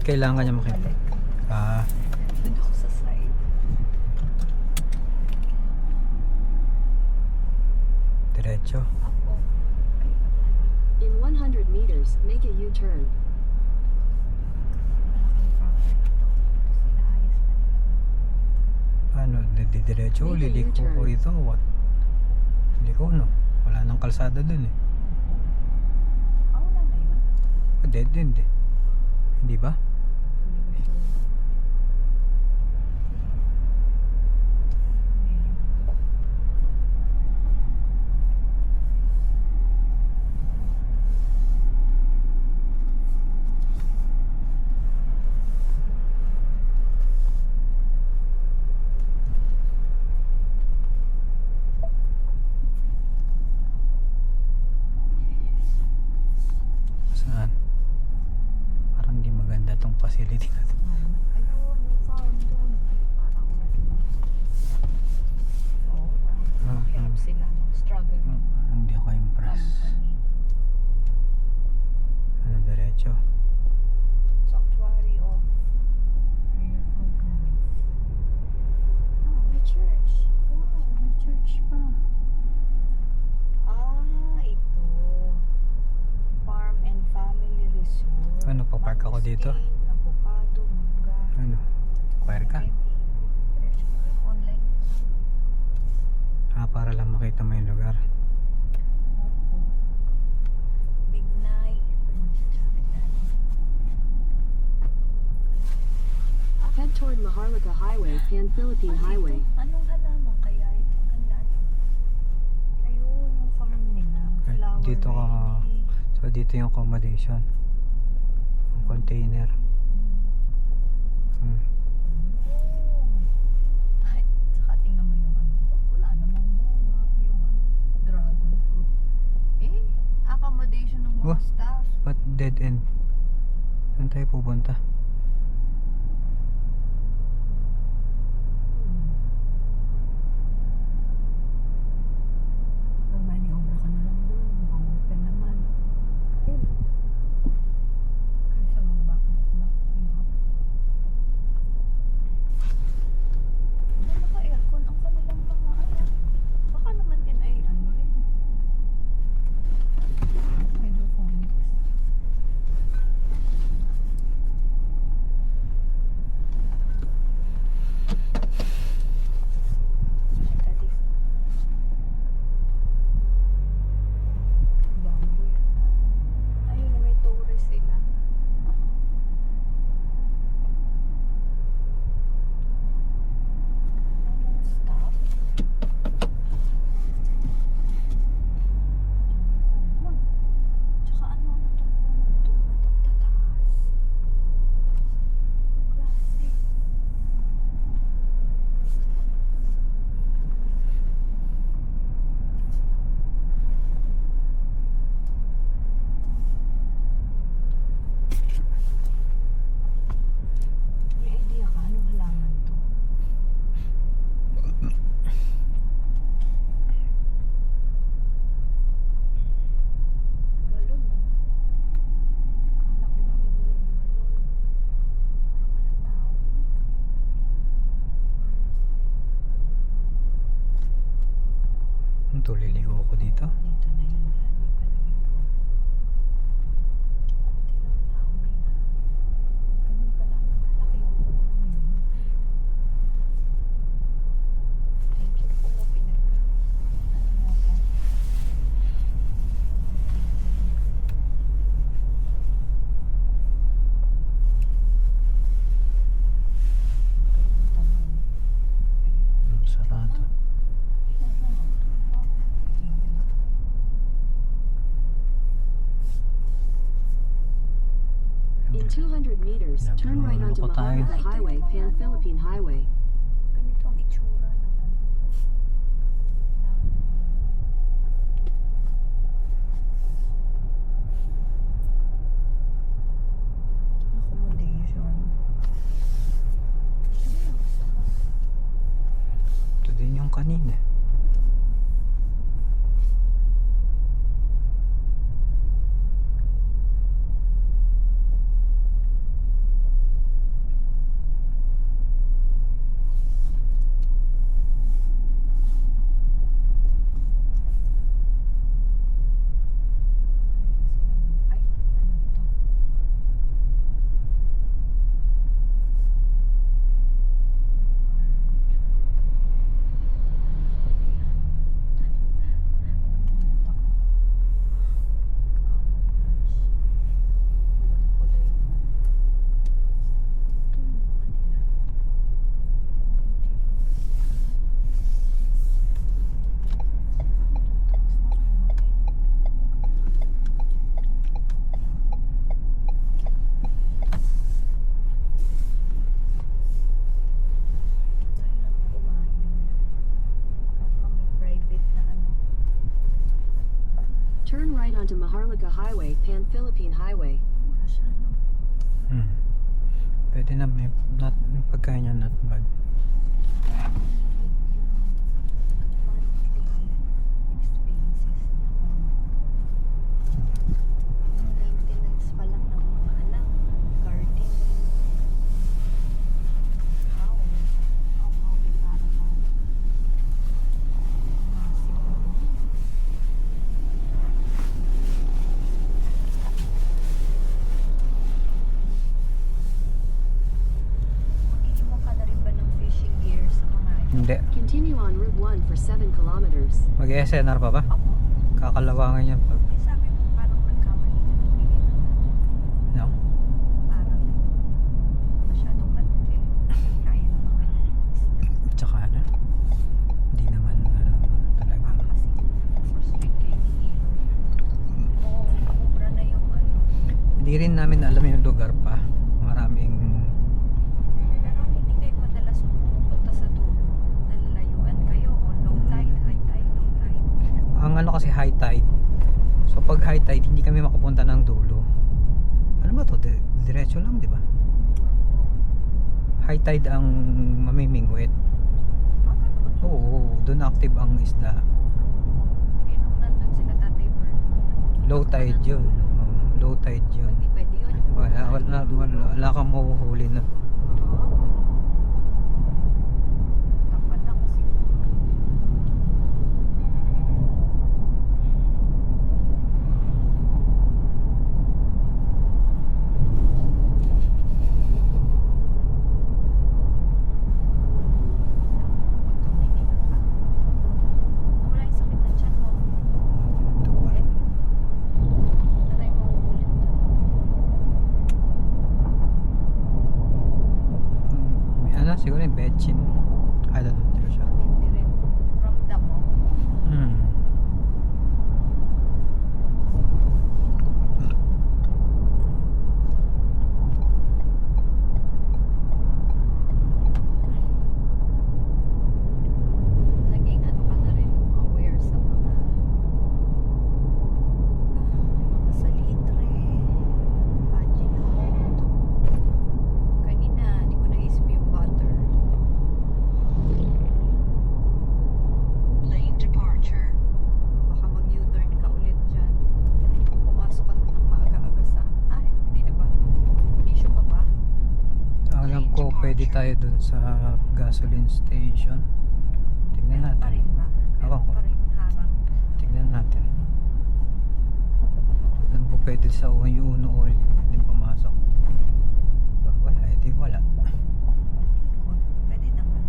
kailangan niya makita? Doon ako sa side. Diretso. Ako. In 100 meters, make a U-turn. Ano, diretso, liliko ko rito. What? Liliko, no? Wala nang kalsada dun eh. Wala na yun. Dead end eh. Hindi ba? Hindi ko sure. Saan? Parang di maganda tong facility na to. Ayun, yung farm doon. Parang hirap sila. Struggle ng Hindi ako impress. company. Ano, diretso. Sanctuary of Prayerful Hands. Oh, may church. Wow, may church pa. Ito. Farm and Family Resort. Ano, papark ako dito? Mangosteen, avocado, mangga. Ano? Choir ka? Diretso mo lang, online. Para lang makita mo yung lugar. Oo. Big night. Head toward Maharlika Highway, Pan-Philippine Highway. Anong halaman kaya ito? Ganda niyo. Ayun, yung farm nila. Right, Flower dito ka. ready. So dito yung accommodation. Yung container. Oh. Ay, saka tingnan mo yung ano. Wala namang bunga. Yung ano, dragon fruit. Accommodation ng mga Wah. staff. But dead end. Saan tayo pupunta? Pag maniobra ka na lang doon, mukhang open naman. Yun. Kaysa mag-back. Hindi naka-aircon ang kanilang mga ano. Baka naman yan ay ano rin. Hydroponics. Tadi. Bamboo yata. Ayun na may tourist sila. Anong stop? Tsaka ano itong puno to? Itong tataas. Klase. May idea ka anong halaman to? Balon, no? Kala ko nabibili yung balon. Parang walang tao. Ito, liligo ako dito. Dito na yun, hindi pa naligo. Kunti lang ang tao nila. Ganun pala, nakalaki yung puno yun. Thank you po, ano mo po. Tanong. Sarado. In 200 meters, turn right onto Nagluloko tayo. Maharlika Highway, Pan-Philippine Highway. Ganito ang itsura ng ano. Ng accommodation. Ito din yung kanina. Maharlika Highway, Pan-Philippine Highway. Mura siya, no? Pwede na may pagkain niya not bad. Monthly expenses niya. Yung maintenance pa lang ng mga alam. Garden. How para Mag-iimong ka na rin ba ng fishing gear sa mga Hindi. Continue on Route 1 for 7 kilometers. Mag-SNR pa ba? Ako, Kakalawangan yan pag sabi mo parang nagkamali na ng bili naman. no? Parang masyadong malaki. Kaya ng mga isda. Tsaka ano? Hindi naman talagang Kasi frustrate kayo ni Hilo. Oo, kubra na yung ano. hindi rin namin alam yung lugar pa. Maraming Pero hindi kayo madalas pupunta sa dulo. Nalalayuan kayo o low tide, high tide, low tide. ang ano kasi high tide. So pag high tide hindi kami makapunta ng dulo. Ano ba to? Diretso lang, di ba? High tide ang mamimingwit. Ah, ganun. Oo, doon active ang isda. Eh, nung nandun sila Tatay Bird. Low tide yun. Low tide yun. Hindi pwede yun. Yung Wala kang mahuhuli na. Tapan lang kasi. Nawala yung sakit ng tiyan mo. Nanay mo ulit. Ano, siguro yung betchin. I don't know, hindi ko siya. Hindi rin. Ramdam mo. Naging ano ka na rin aware sa mga salitre, paginaw, kanina hindi ko naisip yung butter. Lane departure. Baka mag-U-turn ka ulit dyan. Pumasok ka na ng maaga-aga sa hindi na ba? Issue pa ba? Alam ko, pwede tayo dun sa gasoline station. Tingnan Meron pa natin. rin ba? Meron Ako. pa rin harang. Tingnan natin. Alam ko pwede sa Uno Oil. Pwede pumasok. Pag wala, edi wala. Ikot. Pwede naman.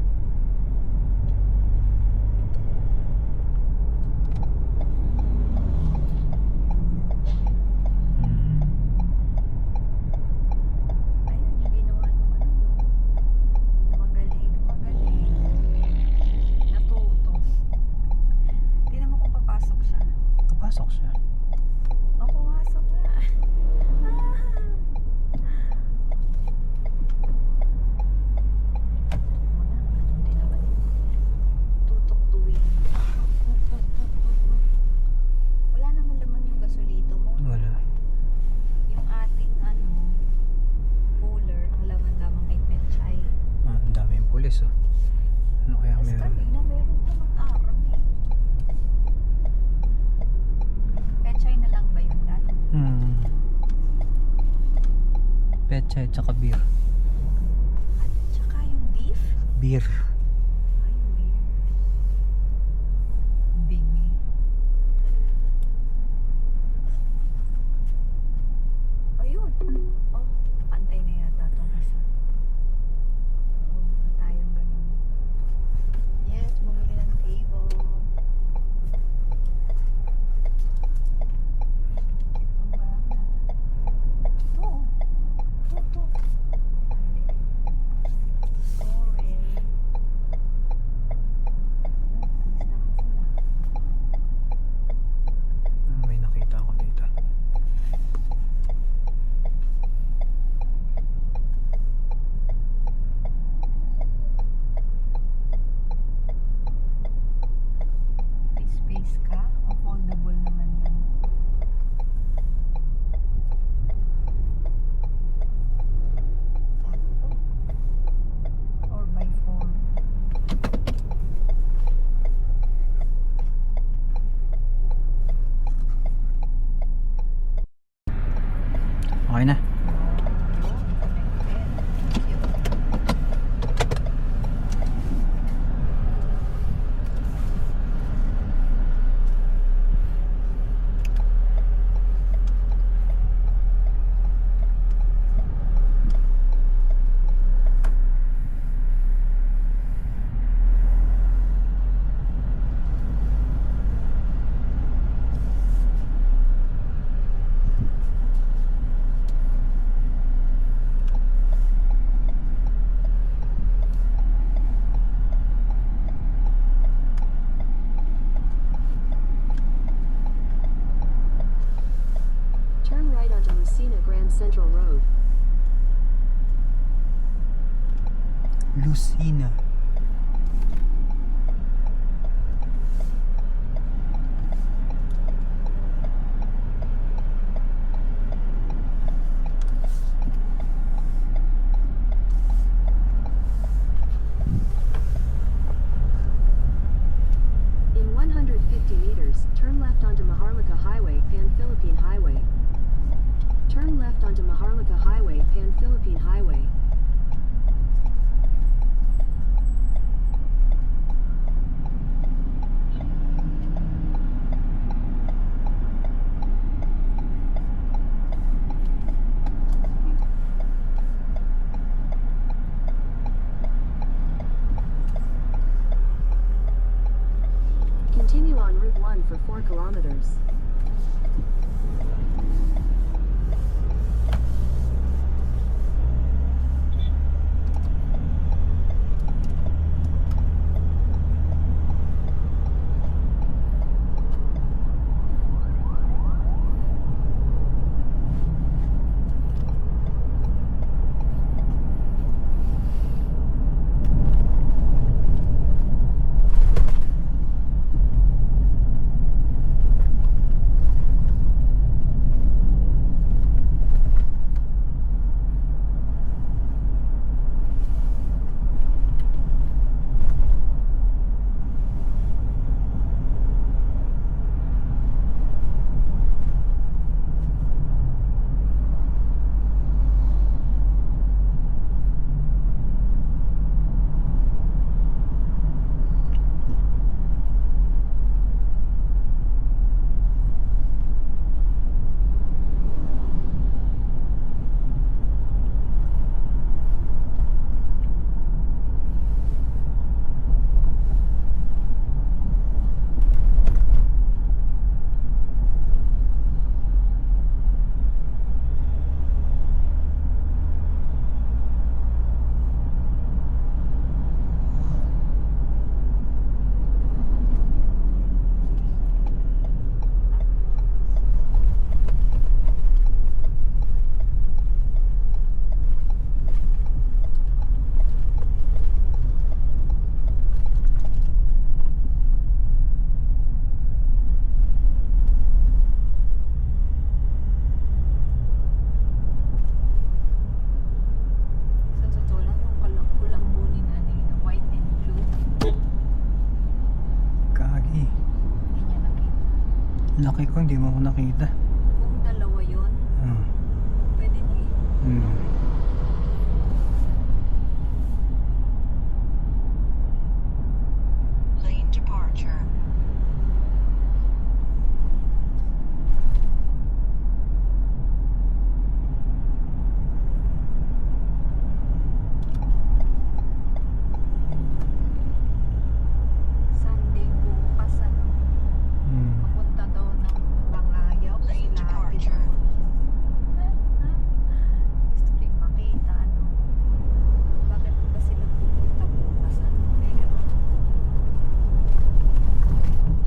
Ayun yung ginawa ng ano. Magaling, magaling. Natuto. Tingnan mo kung papasok siya. Kapasok siya. Oh, pumasok na. Hindi naman. Tutok tuwing. Wala naman laman yung gasolito mo. Wala. Yung ating cooler, ang laman lamang ay pechay. Ang daming pulis oh. Ano kaya Tapos meron? kanina meron pa ng aram eh. Pechay na lang ba yun, Dad? Pechay tsaka beer. At saka yung beef? Beer. Ay, weird. Bingi. Ayun. Oh, pantay na yata itong isa. Oo, na tayong ganun. Yes, bumili ng table. Ang bata. Ito. Ito. Sorry. Central Road. Lucina. In 150 meters, turn left onto Maharlika Highway, Pan-Philippine Highway. Turn left onto Maharlika Highway, Pan-Philippine Highway. Continue on Route 1 for 4 kilometers. Sa totoo lang, yung kulambo ni nanay na white and blue, Kagi. hindi niya nakita. Laki ko, hindi mo ako nakita. Kung dalawa yun, Ah. pwede niya. Hmm. Lane departure. Sunday bukas, ano, Hmm. papunta daw ng Bangayaw kasi Lane lahat departure. gusto rin makita, ano, bakit ba sila pupunta bukas, ano, pero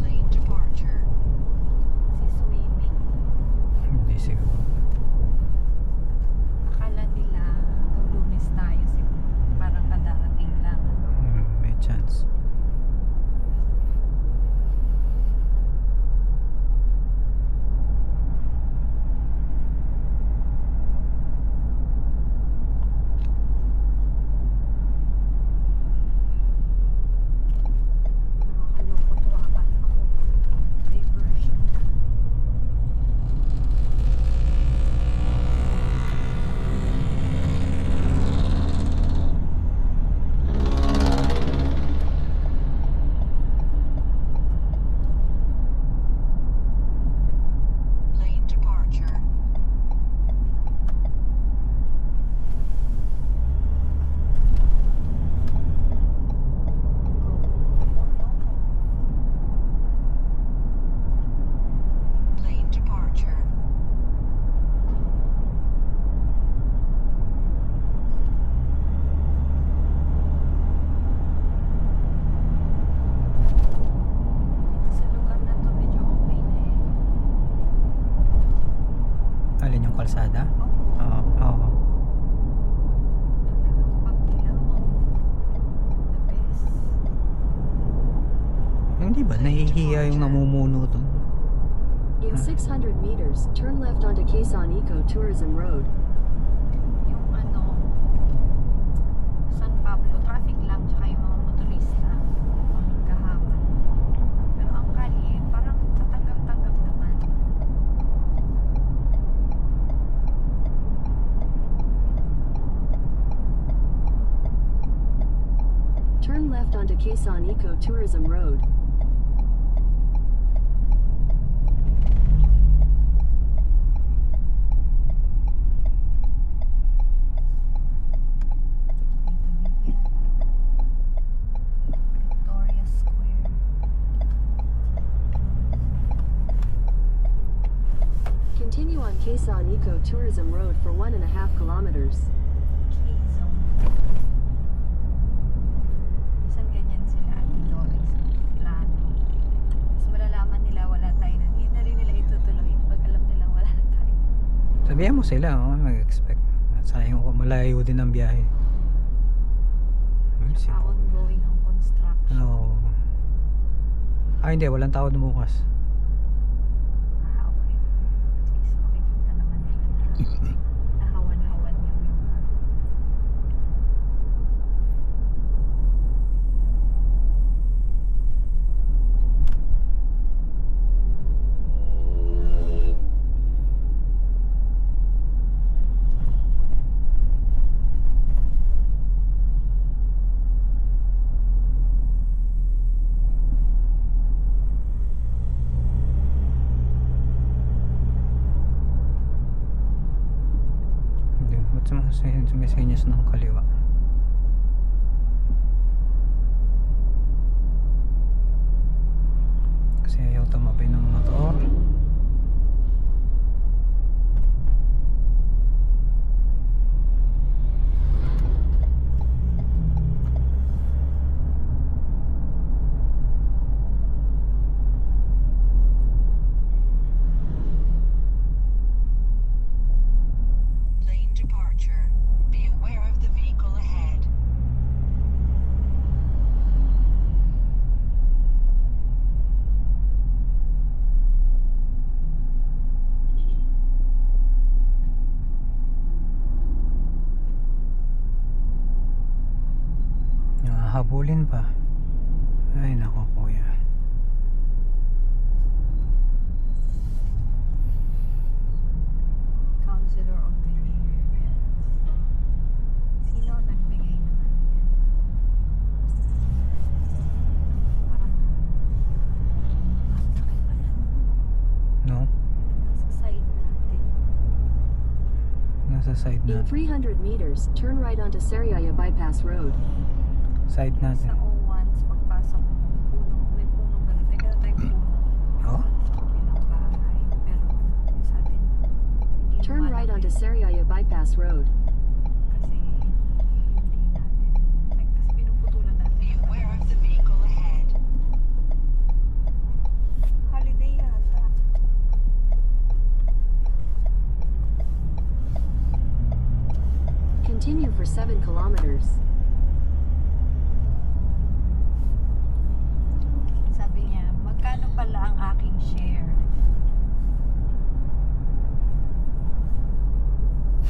Lane departure. si swimming, Hindi siguro. akala nila Lunes tayo, parang kadarating lang, ano. Hmm, may chance. Nakakaloko to, akala ko diversion na. Di ba nahihiya yung namumuno doon? In 600 meters, turn left onto Quezon Eco Tourism Road. Yung ano, San Pablo, traffic lang, tsaka yung mga motorista, ang magkahaman. Pero ang kalye, parang tatanggap-tanggap naman. Turn left onto Quezon Eco Tourism Road. Dito yan. Victoria Square. Continue on Quezon Eco Tourism Road for 1.5 kilometers. K-zone. Minsan ganyan sila at Doris. Plano. Mas malalaman nila wala tayo. Hindi na rin nila itutuloy pag alam nila wala na tayo. Sabihan mo sila, mag-expect. Sayang ko, malayo din ang biyahe. Saka ongoing ang construction. Oo. Hindi, walang tao bukas. Okay. At least makikita naman nila na nahawan-hawan yung lugar. Hindi, ba't sumisenyas ng kaliwa? Kasi ayaw tumabay ng motor. Lane departure. Be aware of the vehicle ahead. Habulin pa. Ay, nako kuya. Counselor of the Year. Sino ang nagbigay naman? Parang ang laki pa yan. No? Nasa side natin. Nasa side In natin. 300 meters, turn right onto Sariaya Bypass Road. Side Sa natin. O1s, pagpasok mo, may punong ganun. May ganun tayong puno. Oh? Bilang bahay. Pero yung sa atin, hindi Turn naman right onto natin. Sariaya Bypass Road. Kasi hindi natin. Kasi pinuputulan natin. Be aware of the vehicle ahead. Holiday yata. Continue for 7 kilometers. Sabi niya, magkano pala ang aking share?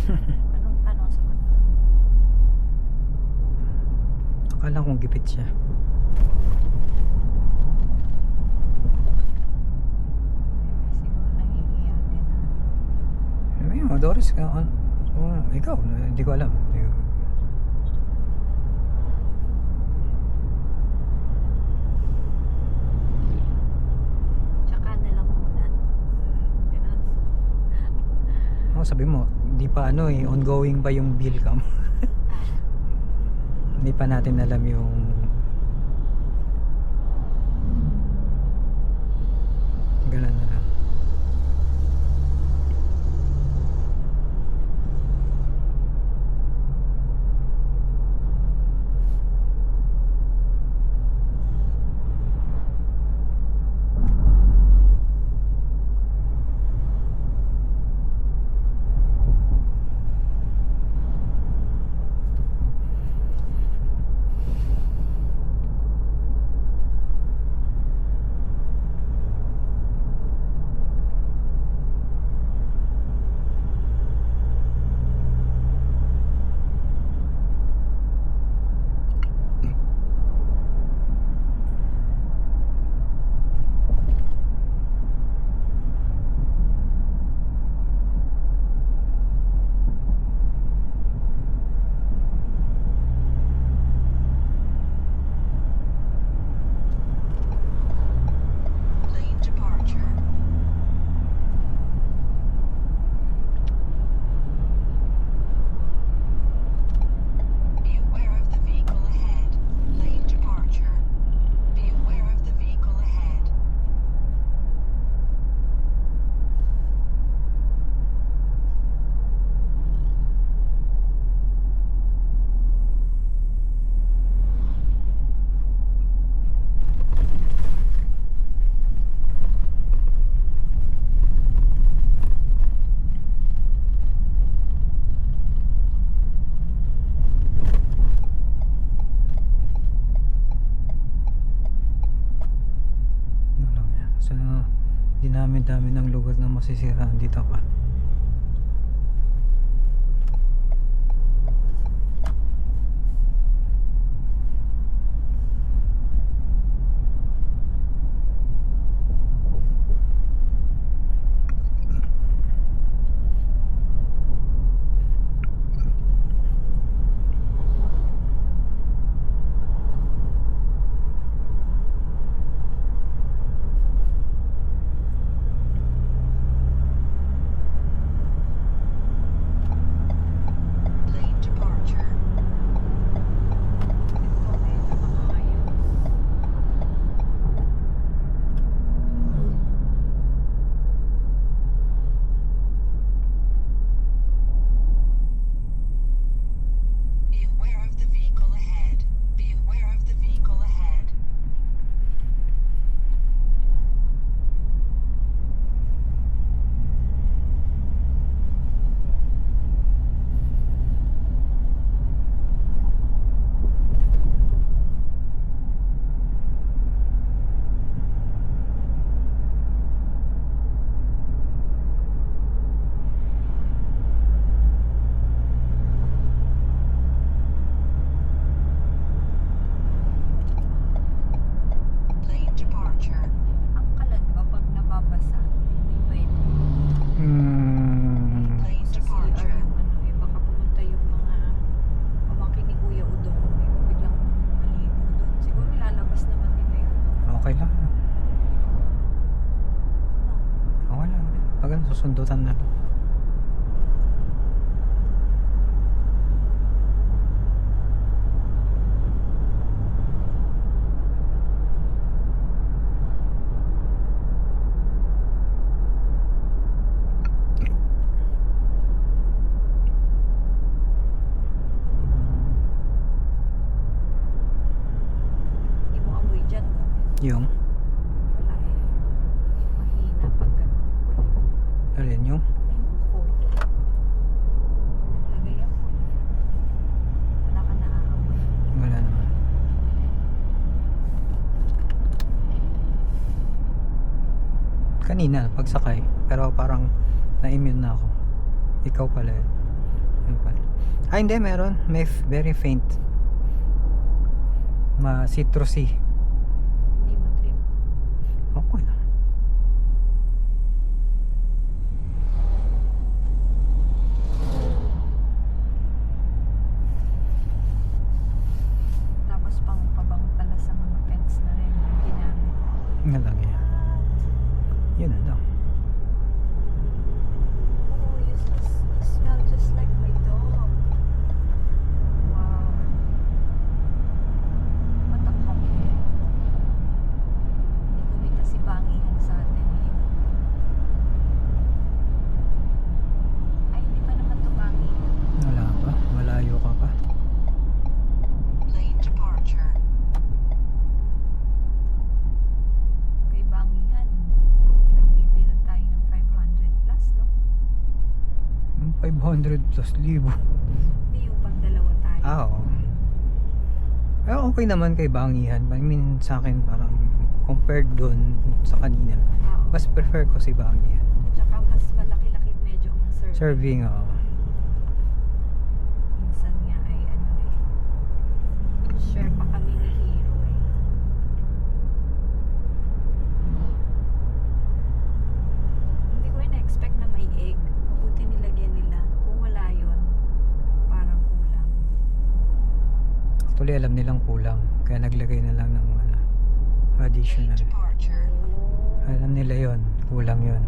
Anong sagot mo? Akala kong gipit siya. Siguro nahihiya din. Sabi mo, Doris, ikaw, hindi ko alam. Tsaka na lang muna. Ganun. Sabi mo, di pa ongoing pa yung bill cam. Hindi pa natin alam yung ganun na lang. Sa dinami-dami ng lugar na masisiraan dito pa. Lane departure. Ito medyo maayos. Be aware of the vehicle ahead. Be aware of the vehicle ahead. Lane departure. Ang kalan ba pag nababasa? Hindi pwede. Lane Sa CR departure. yung ano eh, baka pumunta yung mga pamangkin ni Kuya Udong eh, biglang maligo doon. Siguro ilalabas naman nila yun. Okay lang. No? Okay lang. Pag ano, susundutan na. Hindi mo amoy dyan. No? Yung, Wala eh. Mahina pag ganun. alin yung? Ayun ko. Lagay ako. Wala ka naaamoy. Wala naman. Kanina, pagsakay. Pero parang na-immune na ako. Ikaw pala yun. Yun pala. Ah, hindi, meron. May very faint. Ma-citrusy. Hindi mo trip. Okay lang. Tapos pang pabang pala sa mga pets na rin yung ginamit. Nga lang yan. Yun lang. Oh, you smell just like my dog. Wow. What a compliment. Hindi ko may kasibangihan sa atin eh. Ay, hindi pa naman ito bangihan. Wala pa. Malayo ka pa. Lane departure. Kay bangihan, nagbibill tayo ng 500 plus, no? 500 plus libo. Hindi yung pag dalawa tayo. Ah, oo. Pero okay naman kay Bangihan. I mean, sa akin parang compared doon sa kanina. Oo. Mas prefer ko si Bangihan. Tsaka mas malaki-laki medyo ang service. Serving, oo. Minsan nga ay ano eh, share pa kami ni Hero eh. Hindi ko na-expect na may egg. Mabuti nilagyan nila. Kung wala yun, parang kulang. Actually, alam nilang kulang. Kaya naglagay na lang ng Lane additional. departure. Alam nila yon, kulang yon.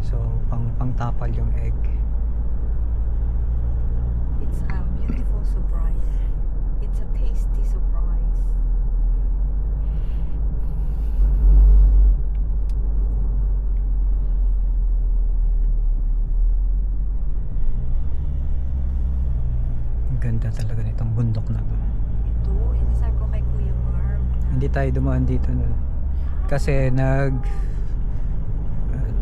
So, pang-tapal yung egg. It's a beautiful surprise. It's a tasty surprise. Ang ganda talaga nitong bundok na to. Ito, yung sasabi ko kay Kuya Marv. Hindi tayo dumaan dito na. Kasi nag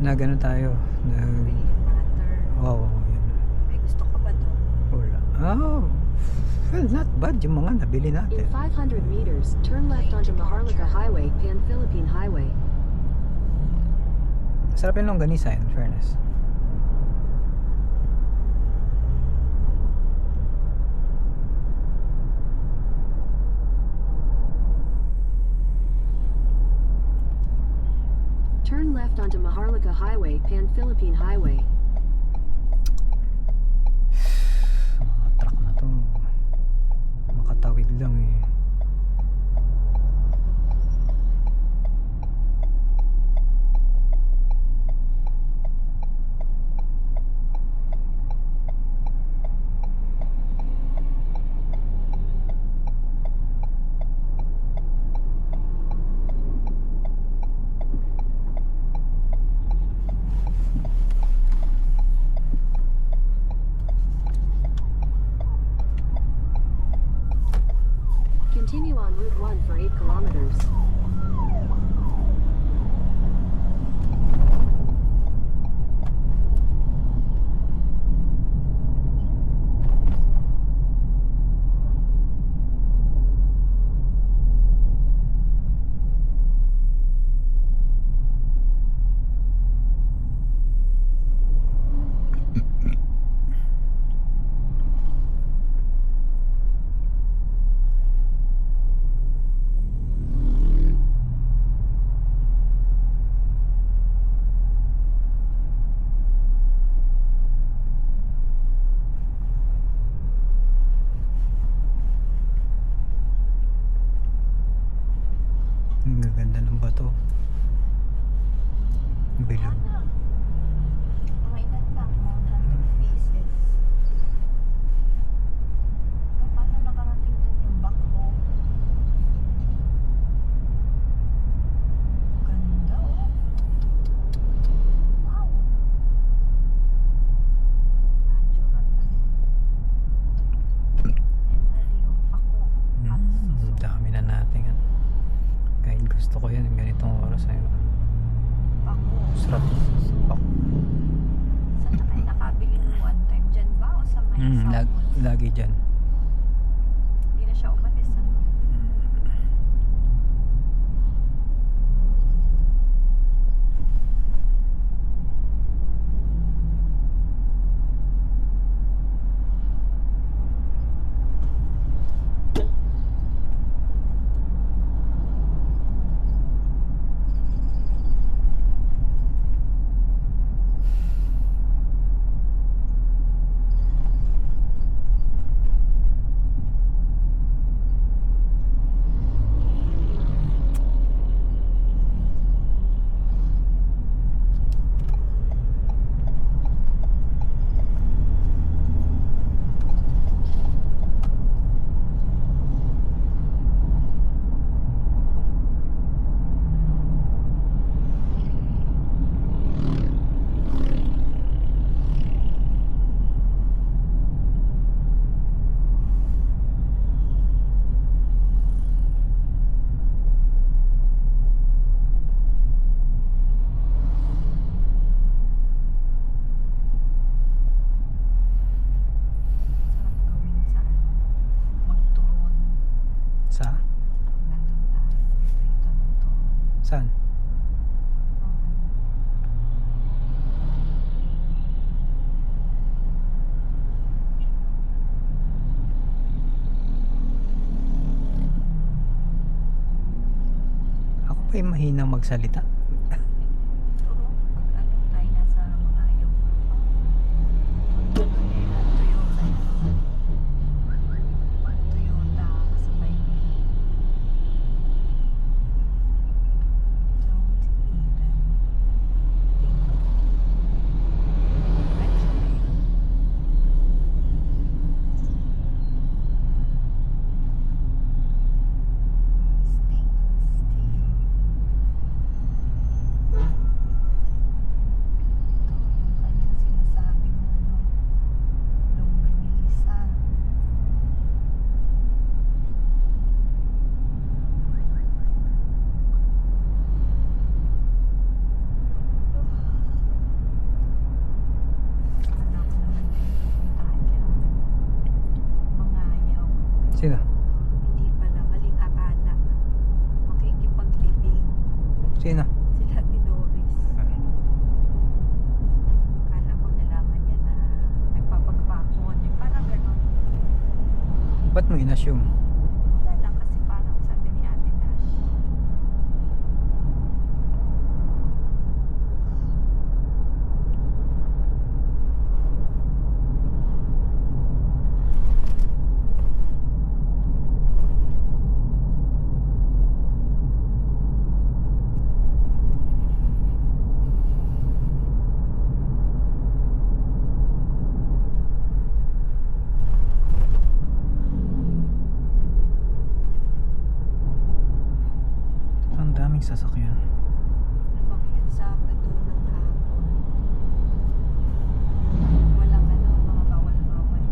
ano tayo, William Matter. wow, yun. May gusto ka ba doon? Wala. Oh, well, not bad yung mga nabili natin. In 500 meters, turn left onto Maharlika Highway, Pan-Philippine Highway. Masarap yung longganisa, in fairness. Turn left onto Maharlika Highway, Pan-Philippine Highway. Mga truck na to. Makatawid lang eh. Continue on Route 1 for 8 kilometers. Ang gaganda ng bato. Bilog. Mga ilan lang, mga 100 pieces. Paano nakarating dun yung backhoe? Ganda oh. Wow. Natural na. And value, ako. At Ang dami na natin. Kahit gusto ko yan, ganitong oras ay Bako. sarap. Bako. Saan na tayo nakabili ng one time? Dyan ba o sa may Southwoods? Lagi dyan. Hindi na siya umalis. Ano? Saan? Ako pa yung mahinang magsalita. Siguro, pag ano tayo nasa mga ayaw. Toyota, kasabay niya. Don't even think. Actually, stainless steel. Ito, yung kanyang sinasabi na longganisa. Alam ko naman yung pupuntahan niya. Mga ayaw. Sino? Hindi pala, maling akala. Makikipaglibing. Sino? Sila ti Doris. destinasyon. Wala lang kasi parang sabi ni Ate Dash. Ang daming sasakyan. Ano bang yun? Sabado ng hapon. Walang ano, mga bawal-bawal.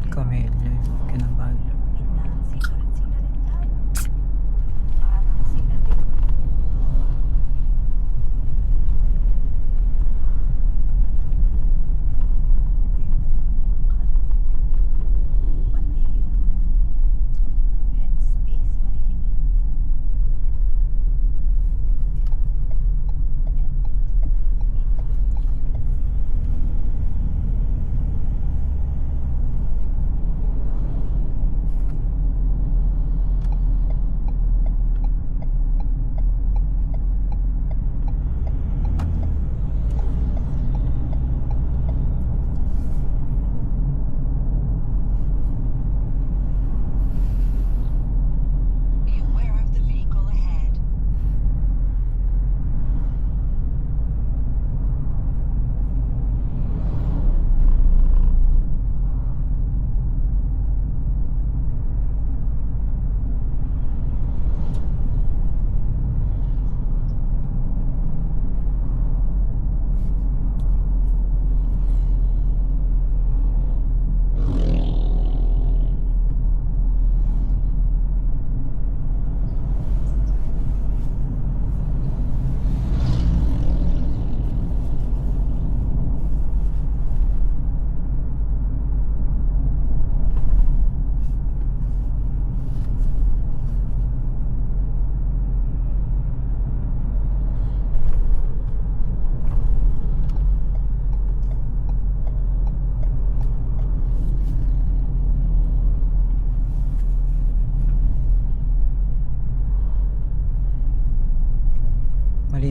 Camellia, Kinabalu. Sila rin dyan. Parang sila din. Pati yung headspace, maliliit.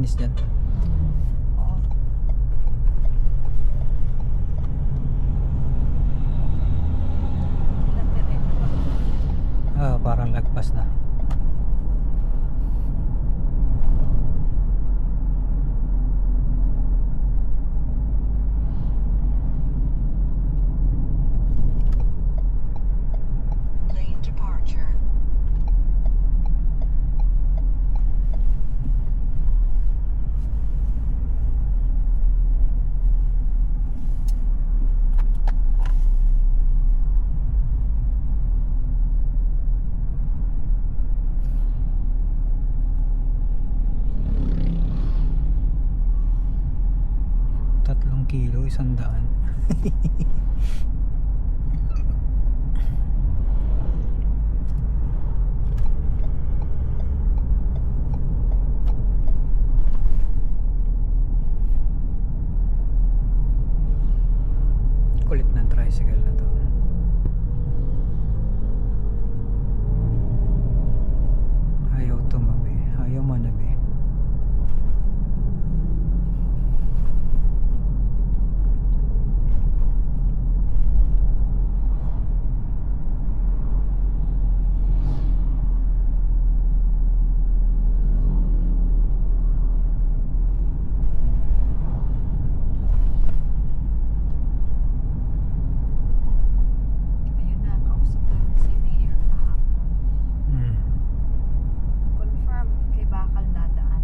malinis dyan. Oo. Parang lagpas na. Lane departure. Kilo, 100. Kulit ng tricycle na to. Ayaw tumabi, ayaw manabi. Ayun na, kausap namin si Mayor kahapon. Confirm kay Bakal dadaan.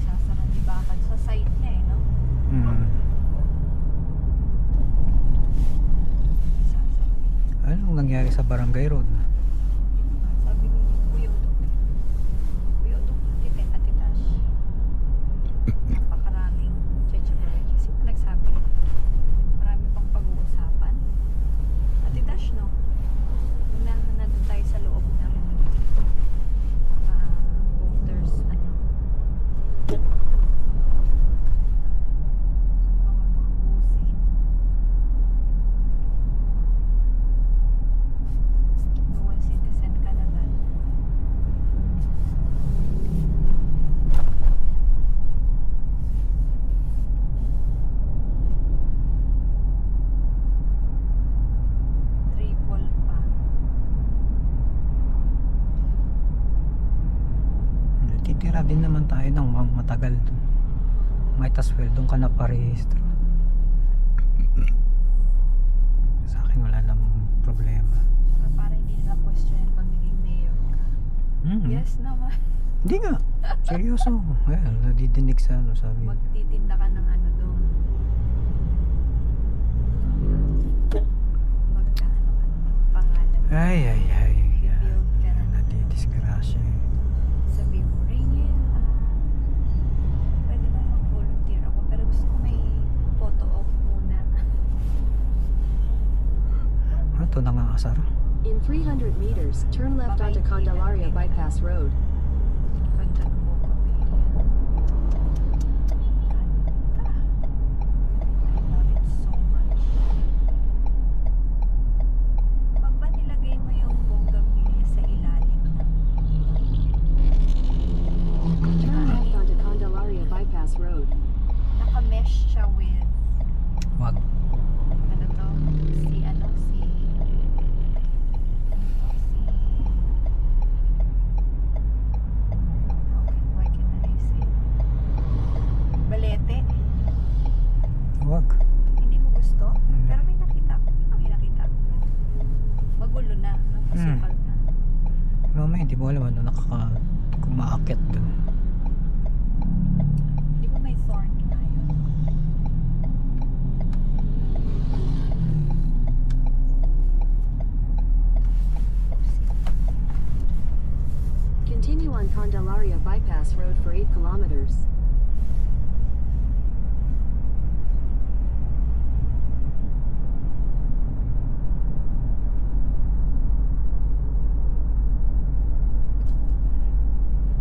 Sasara ni Bakal sa site niya no? Sasara. Anong nangyari sa Barangay Road? Sabi ni Kuya Udok, Ate Tash. Napakaraming cheche-cheche. Kasi pa nagsabi, marami pang pag-uusapan. Ate Tash, no? Nandun tayo sa loob ng voters, mga buhusin. Dual citizen ka na dahil. Triple pa. Titira din naman tayo ng matagal dun. Might as well doon ka na parehistro. Sa akin wala namang problema. Para hindi nila question pag naging mayor ka. Yes naman. Hindi nga. Seryoso. Ayan, nadidinig sa ano sabi. Magtitinda ka ng ano doon. Magkano pangalan. Ay. Yan. Build ka na. Nadidisgrasya eh. Sabi mo, Rainier, pwede ba mag-volunteer ako? Pero gusto ko may photo op muna. Ito na nga asar. In 300 meters, turn left onto Candelaria Bypass Road. Ganda ng buong pamilya. Ganda. I love it so much. Pag ba nilagay mo yung bougainvillea sa ilalim ng Turn left onto Candelaria Bypass Road. naka-mesh siya with Wag. ano to? Why can I say? Balete? Wag. Hindi mo gusto? Pero may nakita ko. May nakita ko. Magulo na. Napasukal na. Mamaya hindi mo alam ano kumaakit dun. Di ba may thorn na yun? Continue on Candelaria Bypass Road for 8 kilometers.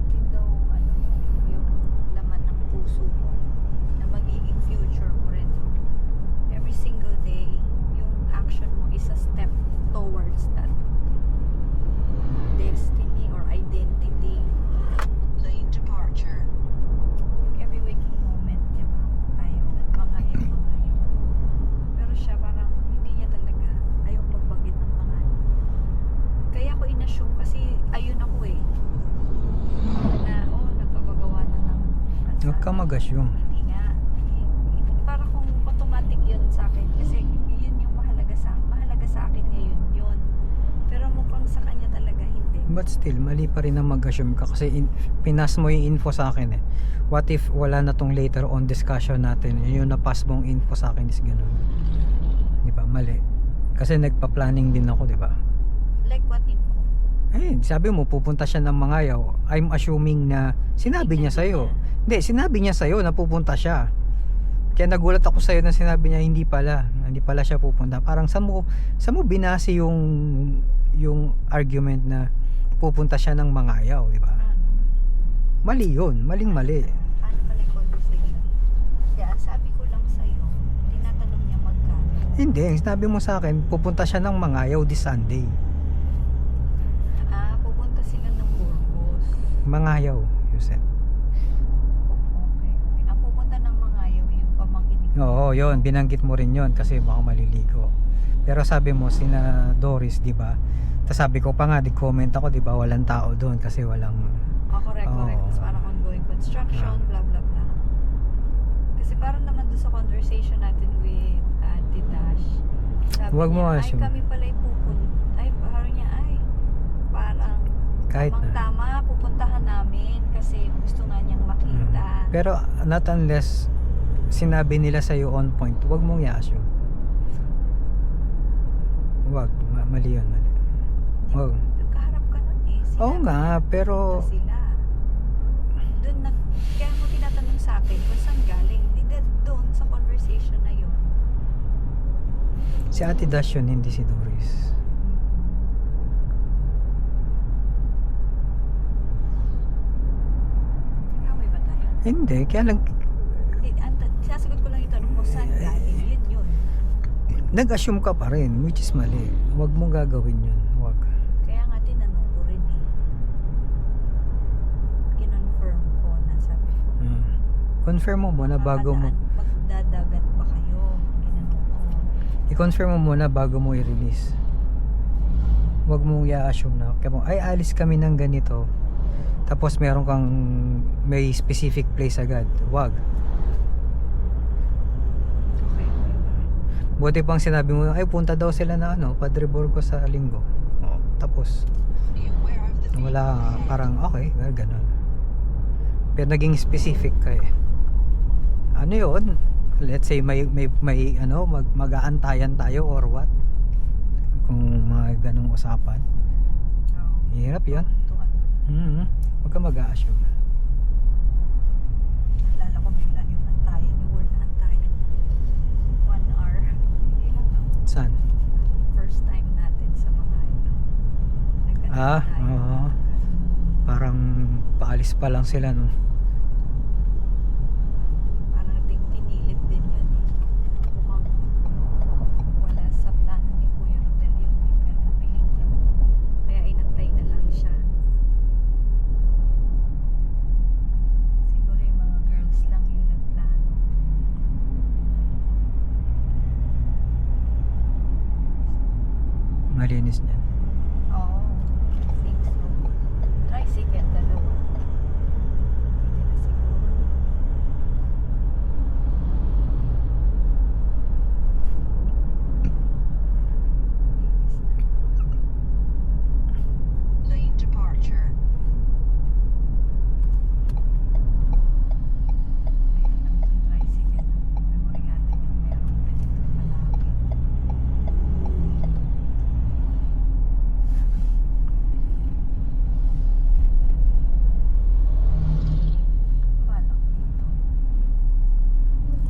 Yun daw, ano, yung laman ng puso mo na magiging future mo rin. Every single day, yung action mo is a Huwag kang mag-assume. Hindi nga. Para kung automatic yun sa akin. Kasi yun yung mahalaga sa akin ngayon yun. Pero mukhang sa kanya talaga hindi. But still, mali pa rin ang mag-assume ka kasi pinas mo yung info sa akin eh. What if wala na tong later on discussion natin? Yung napas mong info sa akin is ganun. Di ba? Mali. Kasi nagpa-planning din ako, di ba? Like what info? Eh, sabi mo pupunta siya ng Mangayaw. I'm assuming na sinabi niya sa'yo. Hindi, sinabi niya sa'yo na pupunta siya. Kaya nagulat ako sa'yo na sinabi niya hindi pala siya pupunta. Parang sa mo binase yung argument na pupunta siya ng Mangayaw, di ba? Ano? Mali yun, mali. Ano pala yung conversation? Kaya sabi ko lang sa'yo, tinatanong niya magkano. Hindi, sinabi mo sa akin pupunta siya ng Mangayaw this Sunday. Pupunta sila ng Burgos. Mangayaw, you said. Okay. Ang pupunta ng Mangayaw yung pamangkin ni Oo, yun, binanggit mo rin yun kasi baka maliligo. Pero sabi mo sina Doris, di ba? Tapos sabi ko pa nga, di-comment ako, di ba? Walang tao doon kasi walang... correct. Oo. Tapos parang ongoing construction, blah blah blah. Kasi parang naman doon sa conversation natin with Auntie Dash. Sabi Huwag mo niya, assume. kami pala yung pupunta. Parang niya, parang Kahit na. tama, pupuntahan namin kasi gusto nga niyang makita. Pero not unless sinabi nila sa'yo on point, huwag mong i-assume. Huwag, mali yun, mali. Huwag. Nagkaharap ka nun eh. Sila, Oo nga, pero sila. Doon kaya mo tinatanong sa akin kung saan galing. Hindi doon sa conversation na yun. si Ate Dash yun, hindi si Doris. Nagkaway ba tayo? Hindi, kaya lang Sinasagot ko lang yung tanong kung saan galing. Yun. nag-assume ka pa rin, which is mali. Huwag mong gagawin yun, huwag. Kaya nga tinanong ko rin eh. Kinonfirm ko na sabi ko. Confirm mo muna bago mo Magdadagat ba kayo? Ginanong ko. i-confirm mo muna bago mo i-release. Huwag mong i-assume na ay alis kami ng ganito tapos meron kang may specific place agad. Huwag. Okay. Buti pang sinabi mo ay punta daw sila na Padre Burgos sa linggo. Tapos Be aware of the vehicle wala, ahead. parang okay, ganun. Pero naging specific ka eh. Ano yun? Let's say may mag-aantayan tayo or what? Kung mga ganung usapan. Hirap yun. Huwag ka mag-a-assume. Alala ko bigla yung antayan, yung word na antayan. 1 hour. Hindi lang no? Saan? First time natin sa mga nag-antayan. Oo. Parang paalis pa lang sila no. Parang pinilit din yun eh. Mukhang wala sa plano ni Kuya Rodel yun eh. Pero napiling niya. Kaya inantay na lang siya. Siguro yung mga girls lang yung nagplano. Malinis niyan. Oo, I think so. Tricycle, dalawa. Pwede na siguro. Lane departure. Ayun lang yung tricycle. Memoryado yung merong ganito malapit. Malak dito.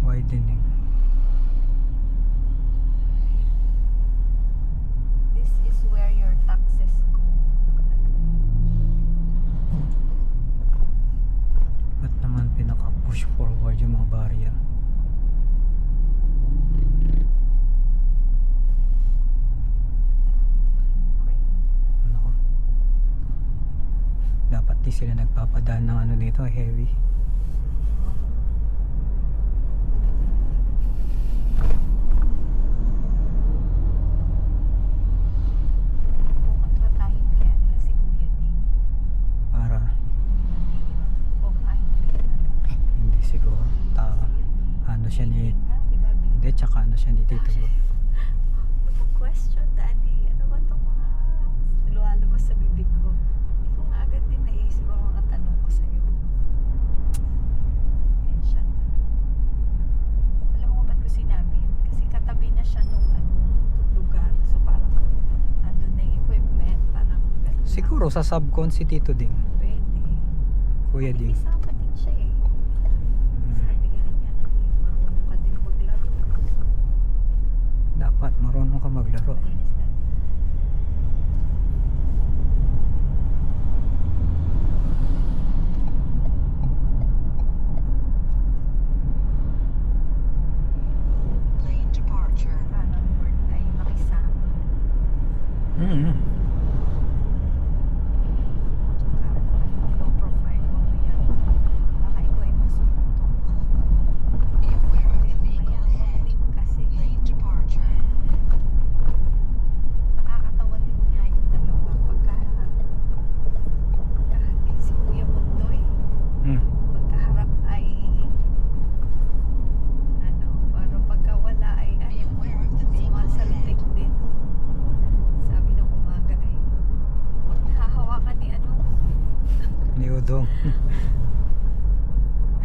Widening. This is where your taxes go. Ba't naman pinaka-push forward yung mga barrier? Ano ko? Dapat di sila nagpapadaan ng dito, heavy. Kukontratahin kaya nila si Kuya Ding. Para O ay, siguro. Ano siya ni... Hindi, tsaka ano siya ni Tito Boy. Question, Daddy. Ano ba itong mga lumalabas sa bibig ko? Hindi ko nga agad din naisip ang mga tanong ko sa'yo. Yan siya. Alam mo ba't ko sinabi yun? Kasi katabi na siya nung lugar. So parang andun na yung equipment. Parang ganun lang. Siguro sa subcon si Tito Ding. Pwede. Kuya Ding. Isama din siya eh. Sabi nga niya, marunong ka din maglaro. Dapat marunong ka maglaro. Malinis na. Lane departure. Parang word ay makisama. Mm. Low profile mo yan. Baka ikaw ay masumuntok. Be aware of the vehicle Maya ahead. clip kasi. Lane departure. Nakakatawa din nga yung dalawa. Pagkaharap si Kuya Bundoy. Mm. Pagkaharap ay pero pagkawala ay Be aware of the vehicle ahead. sumasaltik din. Sabi ng umaga ay huwag nahahawakan ni Ni Udong.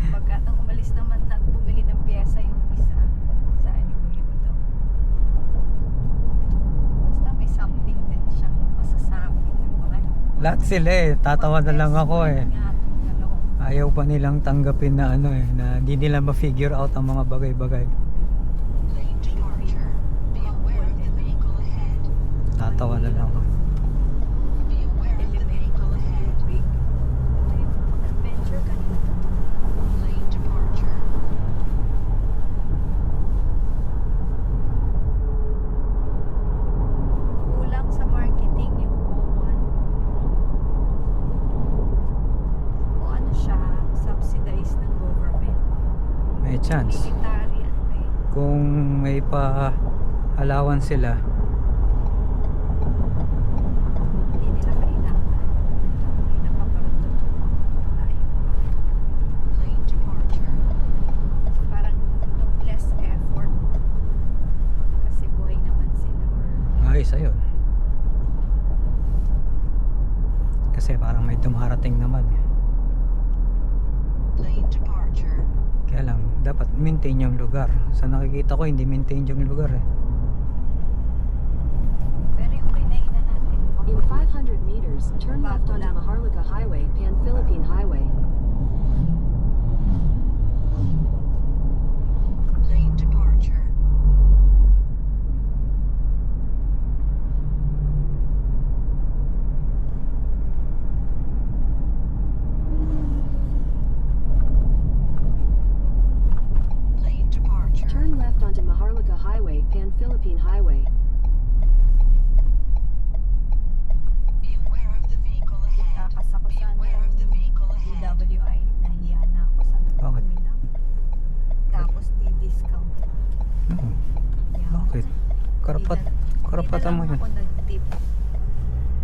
pagka nang umalis naman na bumili ng pyesa yung isa sa ni Kuya Budong. Basta may something din siyang masasabi. Mga Lahat sila eh. Tatawa na lang ako eh. nga, dalawang Ayaw pa nilang tanggapin na ano eh. Na hindi nila ma-figure out ang mga bagay-bagay. Lane departure. Be aware of the vehicle ahead. Tatawa na lang ako. Be aware of the vehicle ahead. big. Ito yung adventure kanina. Lane departure. Kulang sa marketing yung O1. O ano siya, subsidized ng government. May chance. Military, ano ba yun? Kung may pa-allowance sila, Hindi nila kailangan. May nakabarot tayo. Lane departure. So parang no less effort. Kasi buhay naman sila. ayos ayun. Kasi parang may dumarating naman eh. Lane departure. Kaya lang, dapat maintain yung lugar. Sa nakikita ko, hindi maintain yung lugar eh. Pero yung kinainan natin, In 500 meters, turn left onto Maharlika Highway, Pan-Philippine Highway. Lane departure. Lane departure. Turn left onto Maharlika Highway, Pan-Philippine Highway. Be aware of the vehicle ahead. kakas ako Be sa aware of the vehicle ahead. DWI, nahiya na ako sa Bakit? lang. Tapos di-discount. Hmm. Kaya Bakit? Karapatan mo Hindi na yun. lang ako nag-tip.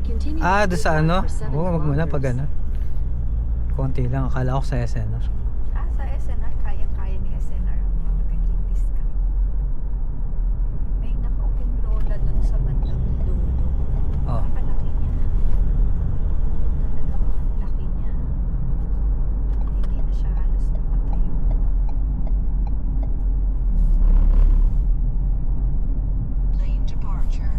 Continue Ah, to doon sa right ano? for 7 Oo, wag muna pag kilometers. ano. Konti lang. Akala ko sa SNR. Sa SNR, kayang-kaya ni SNR ang mga ganyang discount. May nakaupong lola dun sa bandang dulo. Oh. Napakalaki niya. Talagang laki niya. Hindi na siya halos nakatayo. Lane departure.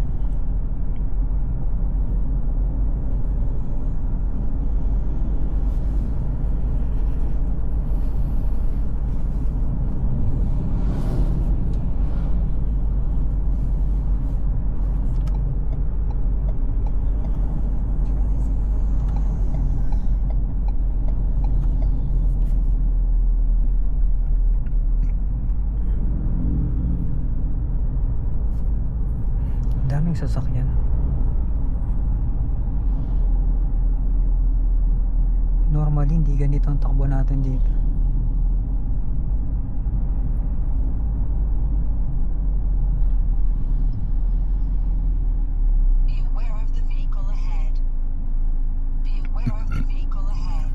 Daming sasakyan. Normally, hindi ganito ang takbo natin dito. Be aware of the vehicle ahead. Be aware of the vehicle ahead.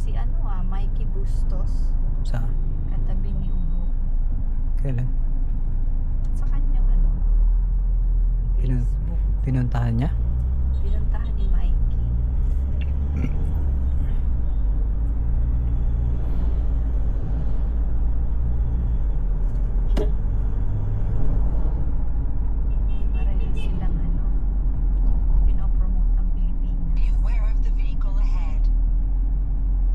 si Mikey Bustos, Sa katabi ni Ugo. kailan? Sa kanyang Pinun- Facebook. Pinuntahan niya? Pinuntahan ni Mikey. Parehas silang pinopromote ang Pilipinas. Be aware of the vehicle ahead.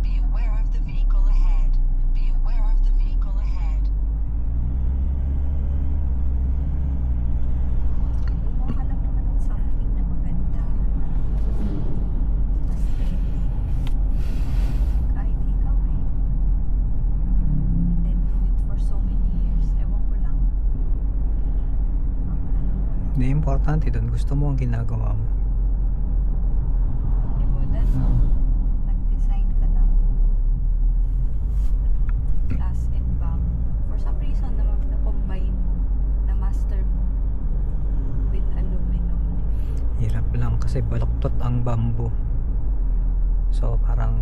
Be aware of the vehicle ahead. Be aware of the vehicle ahead. Gumawa ka lang naman ng something na maganda. Mas pwede. Kahit ikaw And then do it for so many years. Ewan ko lang. Hindi, importante doon. Gusto mo ang ginagawa mo. Diba, nag-design ka ng glass and bamboo. For some reason, na-combine mo, na-master mo with aluminum. Hirap lang kasi baluktot ang bamboo. So parang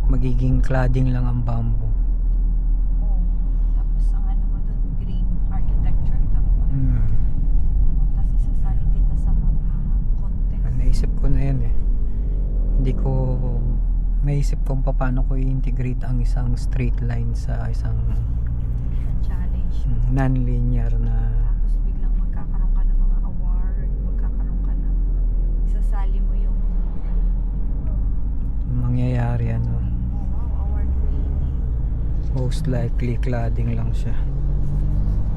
magiging cladding lang ang bamboo. Oh, tapos ang mo dun, green architecture. Tapos isasali kita sa mga contest. Naisip ko na yan eh. Hindi ko naisip kung paano ko i-integrate ang isang straight line sa isang Challenge. non-linear na Tapos biglang magkakaroon ka ng mga award, magkakaroon ka ng isasali mo yung mangyayari ano. wow, award winning. Most likely cladding lang siya.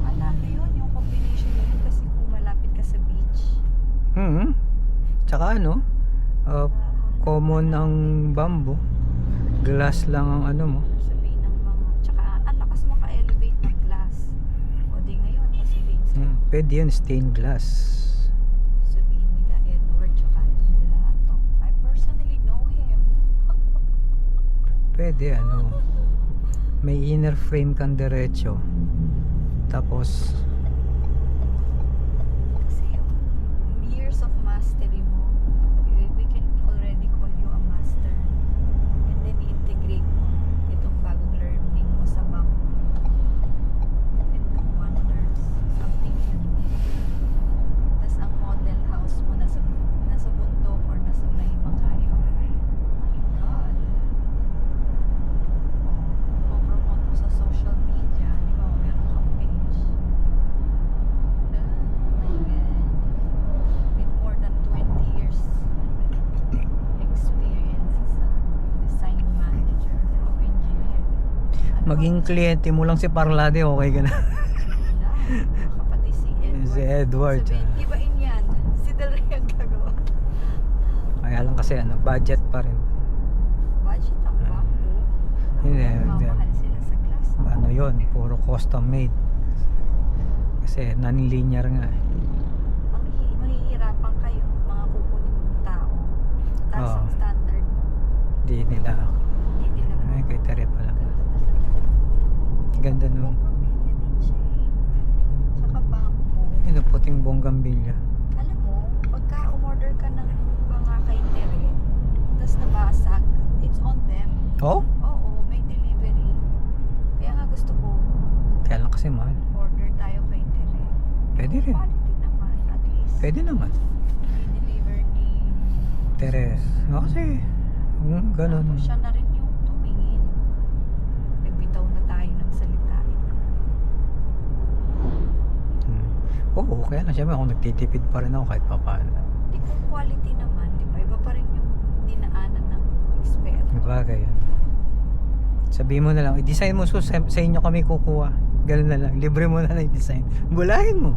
Alalo yun, yung combination yun kasi kung malapit ka sa beach. Tsaka common ang bamboo. Glass lang ang mo. Sabihin ng mga, tsaka ang lakas mo ka-elevate ng glass. O di ngayon, sabihin sa Pwede yun, stained glass. sabihin nila Edward tsaka nila Ato. I personally know him. Pwede may inner frame kang diretso. Tapos Kasi yung years of mastery mo, we can already call you a master. And then i-integrate mo itong bagong learning mo sa bamboo. You can do wonders. Something unique. Tapos ang model house mo nasa bundok or nasa may makayo. My God. Promote mo sa social media. Di ba? Meron kang page. Oh my God. With more than 20 years experience as a design manager or engineer. maging kliyente mo lang si Parlade, okay ka na. Kapatid si Edward. Si Edward, Sabihin, ibain yan. Si Del Rey ang gagawa. Kaya lang kasi budget pa rin. Budget ang bamboo. Hindi, Mamahal sila sa glass. Yun, puro custom made. Kasi non-linear nga. Mahihirapan kayo mga kukunin mong tao. Taas Oo. ang standard mo. Hindi nila. Hindi nila Ay, kay Tere pala. Ganda talaga. Ganda nung Bonggambilya din siya Tsaka bamboo. puting bonggambilya. Alam mo, pagka umorder ka ng mga kay Tere, tapos nabasag, it's on them. Oh? Oo, may delivery. Kaya nga gusto ko, Kaya lang kasi mahal. order tayo kay Tere. Pwede rin. Quality naman, at least. Pwede naman. I-deliver ni Tere. Kasi, ganun. Tapos siya na rin yung tumingin. Nagbitaw na tayo ng salita. Oo, kaya lang siyempre ako nagtitipid pa rin ako kahit pa paano. Hindi kung quality naman, di ba? Iba pa rin yung dinaanan ng expert. Bagay yan. Sabihin mo na lang, i-design mo sa inyo kami kukuha. Ganun na lang, libre mo na lang i-design. Gulahin mo.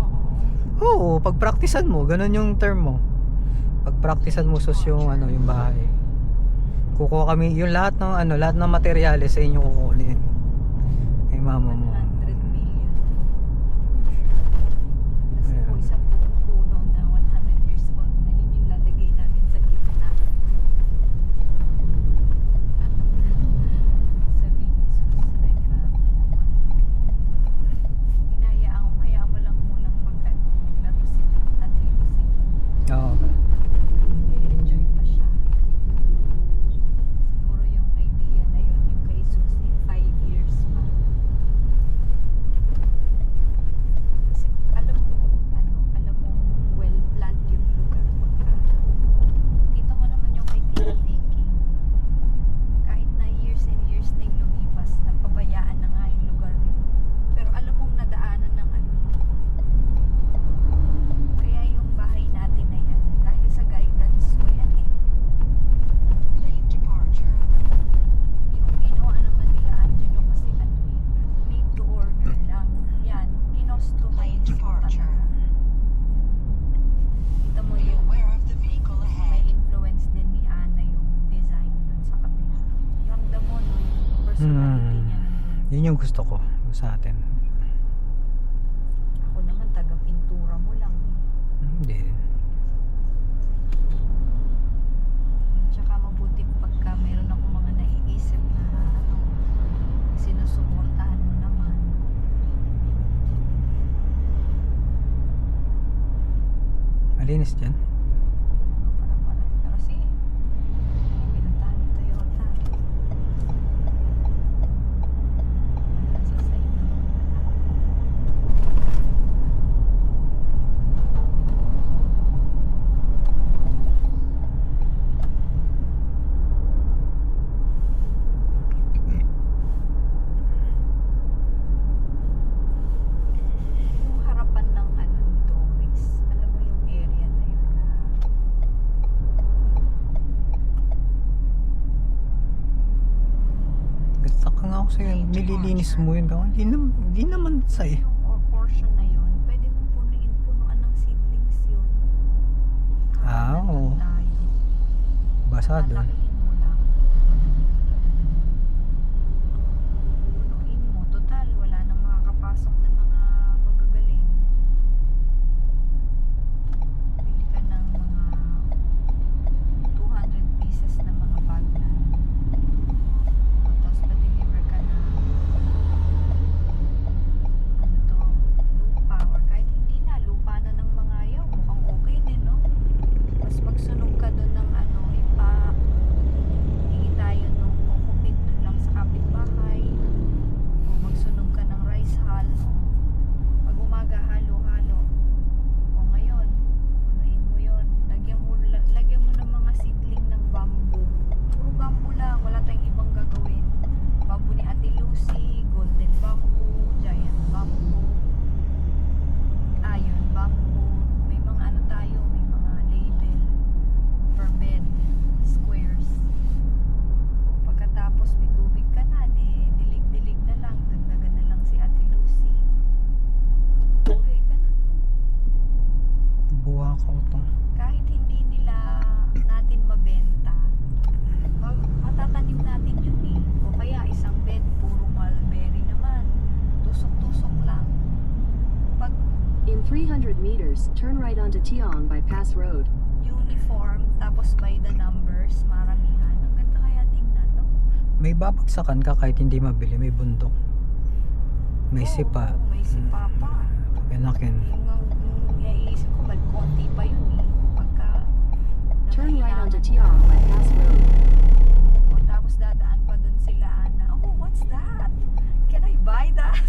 Oo. Oo, pagpraktisan mo, ganun yung term mo. Pagpraktisan mo yung yung bahay. Kukuha kami yung lahat ng materyales sa inyo kukunin. Ay mama mo. 100 million. Kasi Ayan. po isang buong puno na 100 years old na yun yung lalagay namin sa gitna. Sabi ni Jesus, ay grabe naman. Hayaan mo lang munang maglaro si Ate Lucy. Oo. I-enjoy pa siya. Siguro personality niya. Yun yung gusto ko sa atin. Ako naman, taga-pintura mo lang. Hindi. Tsaka mabuti pagka meron ako mga naiisip na ano, sinusuportahan mo naman. Malinis dyan. Para kasi pinuntahan ni Toyota. Sa side naman pala. Yung harapan ng ano ni Doris, alam mo yung area na yun na Gasta ka nga ako sa'yo. Nililinis mo yun. Hindi naman sa'yo. yung portion na yun, pwede mo punuan ng seedlings yun. Ah, oo. Tayo. Basa doon. Lalakihin mo lang. Punuin mo. Total, wala nang makakapasok na mga magagaling. Bili ka ng mga 200 pieces na mga bag na. Tapos pa-deliver ka na ano to, lupa or kahit hindi na, lupa na ng mga ayaw. Mukhang okay din, no? Mas magsunog ka doon ng ano, hingi tayo nung kukupit doon lang sa kapitbahay. O magsunog ka ng rice hull. Pag umaga, halo-halo. O ngayon, punuin mo yun. Lagyan mo ng mga seedling ng bamboo. Puro bamboo lang, wala tayong ibang gagawin. Bamboo ni Ate Lucy, golden bamboo, giant bamboo, iron bamboo. May mga ano tayo, may mga label per bed, squares. Pagkatapos may tubig ka na, dilig-dilig na lang, dagdagan na lang si Ate Lucy. Buhay ka na. Buha ko ito. Kahit hindi nila natin mabenta, matatanim natin yun eh. O kaya isang bed, puro mulberry naman. Tusok-tusok lang. Pag In 300 meters, turn right onto Tiong Bypass Road. uniform, tapos by the numbers, maramihan. Ang ganda kaya tingnan, no? May babagsakan ka kahit hindi mabili. May bundok. May Oo, sipa. may sipa pa. Pagkanakin. Yung naiisip ko, konti pa yun eh. Pagka Turn right onto nangailangan Tiong ka. Bypass Road. O tapos dadaan pa dun sila na, oh, what's that? Can I buy that?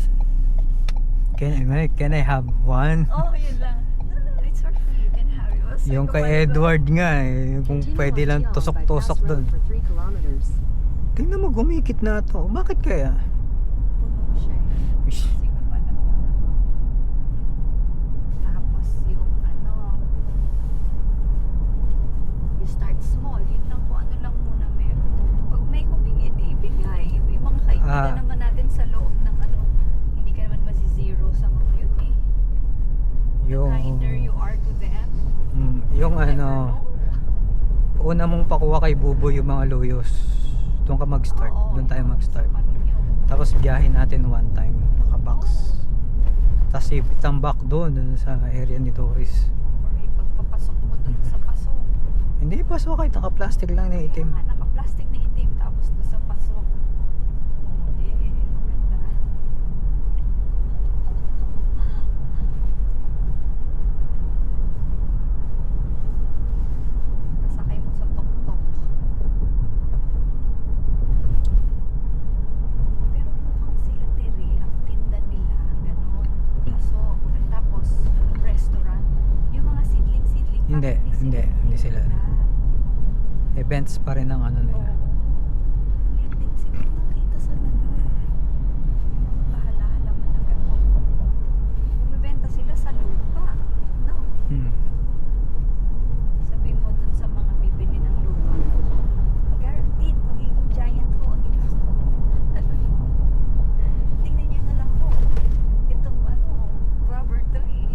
Can I have one? Oh, yun lang. No, it's for free. You can have it. Oh, sabi Yung ko, kay "Paano ba?" Edward nga eh. Kung Continue pwede on lang Tiong tusok-tusok Bypass dun. Road for 3 kilometers. Tingnan mo, gumikit na to. Bakit kaya? Puno siya eh. Ish. Siguro alam mo. Tapos yung ano, you start small. Yun lang kung ano lang muna meron. Pag may humingi, di ibigay. Yung mga kaibigan naman natin sa loob ng ano, hindi ka naman masi-zero sa mga yun eh. The Yung, kinder you are to them, yung you never ano, know. una mong pakuha kay Bubo yung mga luyos. Doon ka mag-start. Oo, Doon tayo yun, mag-start. sa kanyo. Tapos biyahin natin one time. Naka-box. Tapos itambak doon sa area ni Doris. Or ipagpapasok mo dun sa paso. Hindi paso kahit naka-plastic lang na itim. Kaya nga, naka-plastic na itim tapos doon sa paso. Hindi, maganda. Nasakay mo sa tok-tok. Pero mukhang sila tiri, ang tinda nila, ganon. Paso, tapos restaurant. Yung mga sidling-sidling, Hindi, parang hindi sila. tinda. Events pa rin ang ano nila. Oo. Liit din siguro nakita sa loob. Pahala-hala man na gano'n. Bumibenta sila sa lupa. No? Sabihin mo dun sa mga bibili ng lupa. Guaranteed, magiging giant ho ang ito. Tingnan nyo na lang po. Itong ano, rubber tree.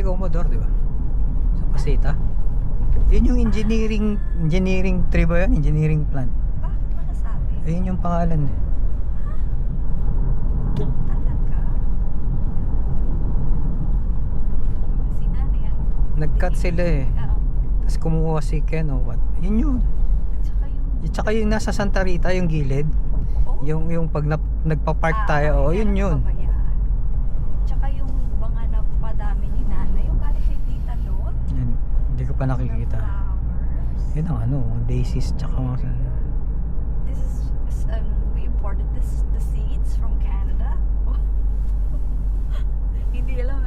si Commodore, di ba? Sa Pasita. Yun yung engineering tree ba yun? Engineering plant. Bakit mo nasabi? Ayun yung pangalan. Talaga? Si nanay ang... Nag-cut sila eh. Oo. Tapos kumuha si Ken o what. Yun yun. At saka yung... Tsaka yung nasa Santa Rita, yung gilid. Oh? Yung pag nagpa-park tayo, oh, yun yun. Pabayaan. Tsaka yung mga napadami ni nanay, yung galing kay Tita Lot. Yan. Hindi ko pa Na nakikita. flowers. Yun ang ano, mga daisies tsaka mga... This is we imported the seeds from Canada. Hindi alam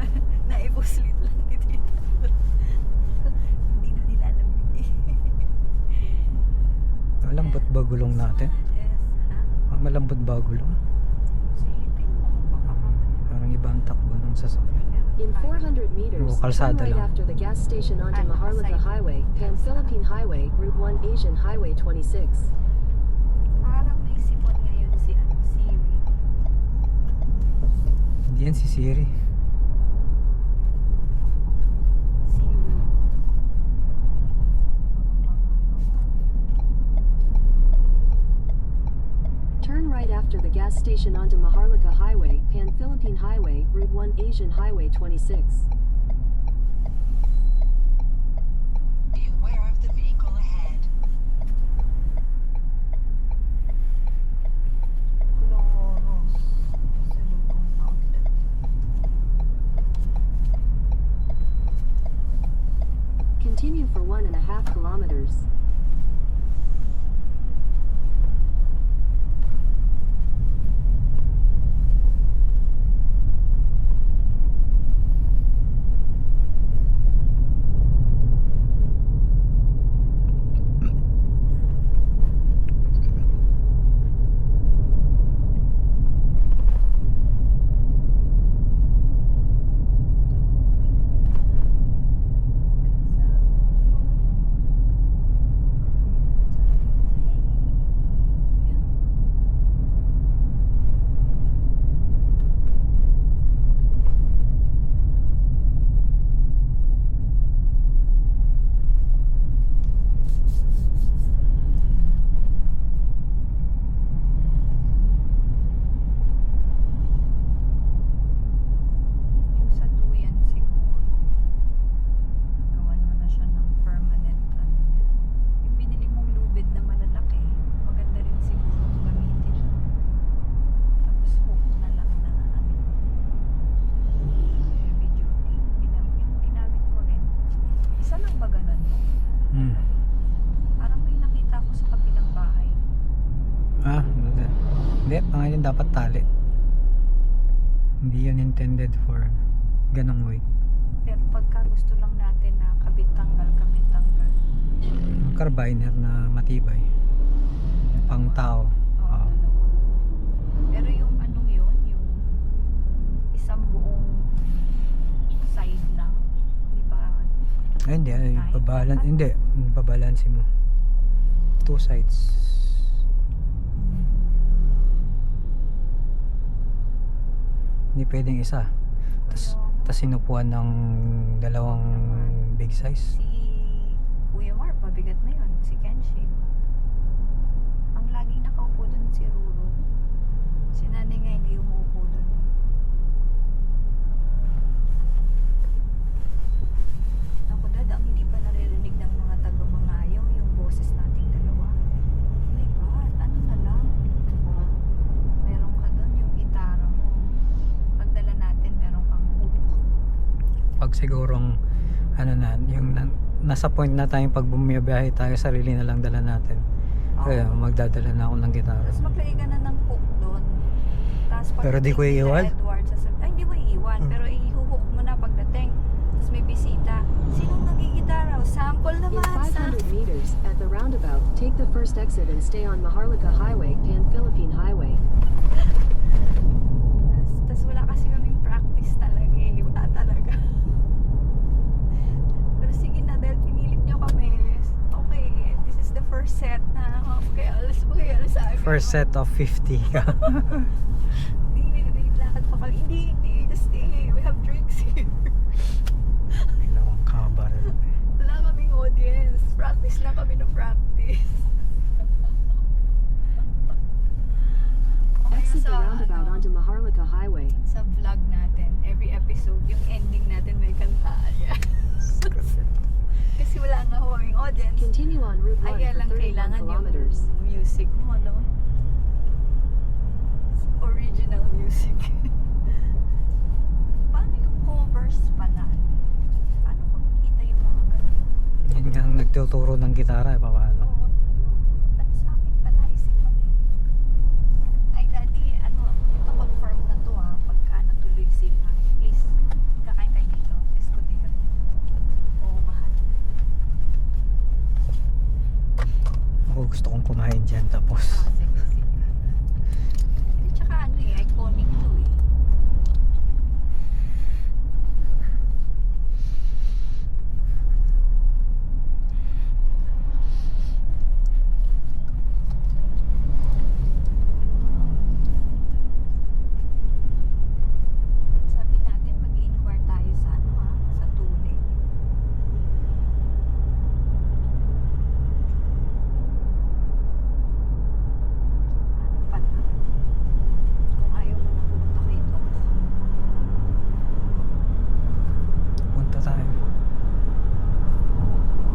naipuslit lang ni Tita Lot. Hindi na nila alam yun eh. Malambot ba gulong natin? Yes, ha? Malambot ba gulong? Silipin mo baka mamaya. Parang ibang takbo ng sasakyan. In 400 meters, Oo, turn kalsada right lang. after the gas station onto Ano, Maharlika side? Highway, Pan-Philippine Highway, Route 1 Asian Highway 26. Parang may sipon ngayon si Siri. Hindi yan si Siri. Siri. Turn right after the gas station onto Maharlika Highway, Pan-Philippine Highway, Route 1 Asian Highway 26. Be aware of the vehicle ahead. Cloros. Sa lubong outlet. Continue for 1.5 kilometers. Yung sa duyan siguro. Gawan mo na siya ng permanent ano niya. Yung binili mong lubid na malalaki, maganda rin siguro gamitin. Tapos hook na lang na ano. Heavy duty. Ginamit mo rin. Isa lang ba ganun mo? Hmm. Parang may nakita ko sa kabilang bahay. Ah, hindi. Pangalan dapat tali. Hindi yun intended for ganong weight. Pero pagka gusto lang natin na kabit-tanggal. Yung carabiner na matibay. Pang tao. Oo, Oo. dalawa. Pero yung anong yun, yung isang buong side lang, di ba? Ay, hindi. Ay, Ay, hindi. Babalansin mo. Two sides. Hindi pwedeng isa. Tas sinupuan ng dalawang big size. Si Kuya Mar, pabigat na yun. Si Kenshin. Ang laging nakaupo dun si Ruru. Si nanay nga hindi umuupo dun. Ako dad, ang hindi pa naririnig ng mga taga-Mangayaw yung boses nating dalawa. Oh my God, ano na lang? Meron ka dun yung gitara mo. Pagdala natin, meron kang hook. Pag sigurong ano na, yung nasa point na tayong pag bumiyabiyahe tayo, sarili na lang dala natin. Kaya magdadala na ako ng gitara. Tapos maglagay ka na ng hook doon. Tapos pag Pero di ko iiwan? Edward, ay hindi mo iiwan. Pero ihuhook mo na pagdating. Tapos may bisita. Sinong nagigitara? O, sample In naman. 500 meters, at the roundabout, take the first exit and stay on Maharlika Highway, Pan-Philippine Highway. Tapos wala kasi kaming practice talaga eh. Wala talaga. Pero sige na, dahil pinilit nyo kami. Okay, this is the first set na. Okay, alas sa akin. First set of 50 ka. Hindi, lakad pa kami. Hindi, just stay. We have drinks here. practice. Kaya Exit the sa, roundabout onto Maharlika Highway. sa vlog natin, every episode, yung ending natin may kantaan yan. Kasi wala nga ho kaming audience. Continue on Route 1 Ay, kaya for lang 31 kailangan kilometers. yung music mo, no? Original music. Paano yung covers pala? Paano makikita yung mga ganun? Yun nga ang nagtuturo ng gitara, paano? Oo. Ba't sa akin pala isipan eh? Ay, daddy, ano, ito confirm na to ha. Pagka natuloy sila. Please, kakain tayo dito. Escudero. Oo, mahal. Ako gusto kong kumain dyan tapos Ah, sige, sige. Hindi, tsaka ano eh, iconic to eh. Sabi natin, mag-inquire tayo sa ano ha, sa tubig. Ano pala? Kung ayaw mo na pumunta kay Doc. punta tayo.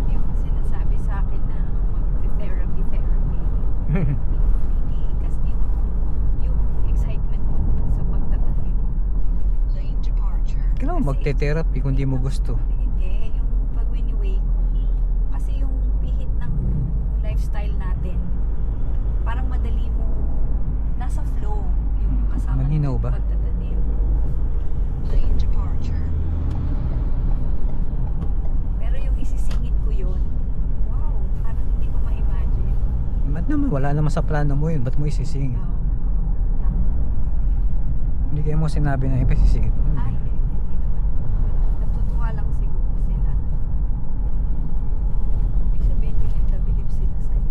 Yung sinasabi sa akin na mag-therapy. Hindi kasi yung excitement ko sa pagtatanim. Lane departure. Kailangan magte-therapy kung di mo gusto. Hindi, yung pag wini-weigh ko. Kasi yung pihit ng lifestyle natin, parang madali mo nasa flow yung kasama Malinaw ng ba? pagtatanim. Lane departure. Pero yung isisingit ko yun, wow, parang hindi ko ma-imagine. Ba't naman wala naman sa plano mo yun? Ba't mo isisingit? Hindi kayo mo sinabi na ipasisingit mo. Ay, hindi naman. Natutuwa lang siguro sila. Ibig sabihin, bilib na bilib sila sa'yo.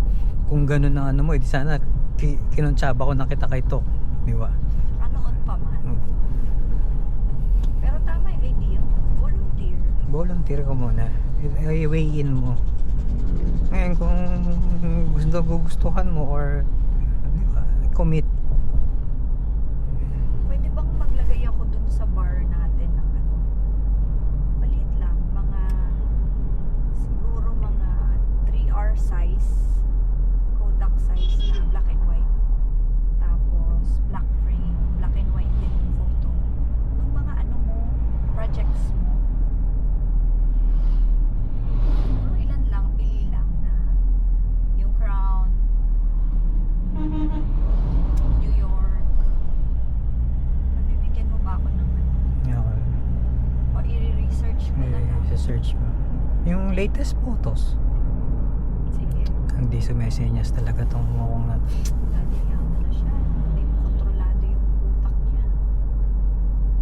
Kung ganun ang ano mo, edi sana kinuntsaba ko na kita kay Tok. Di ba? Kanoon pa man. Hmm. Pero tama yung idea. Volunteer. Volunteer ka muna. I-weigh in mo. Ngayon kung gustuhan mo or di ba, commit. Pwede bang maglagay ako dun sa bar natin ng ano? Maliit lang. Siguro mga 3R size. Kodak size na black and white. Tapos black frame. Black and white din yung photo. Nung mga ano mo, projects mo. Siguro ilan lang, pili lang na yung Crown, New York. Mabibigyan mo ba ako ng ano? Okay. O i-research mo na lang? Sa search mo. Yung latest photos. Sige. Hindi sumesenyas talaga tong mukhang na. Dati yaman na siya. Hindi mo kontrolado yung utak niya.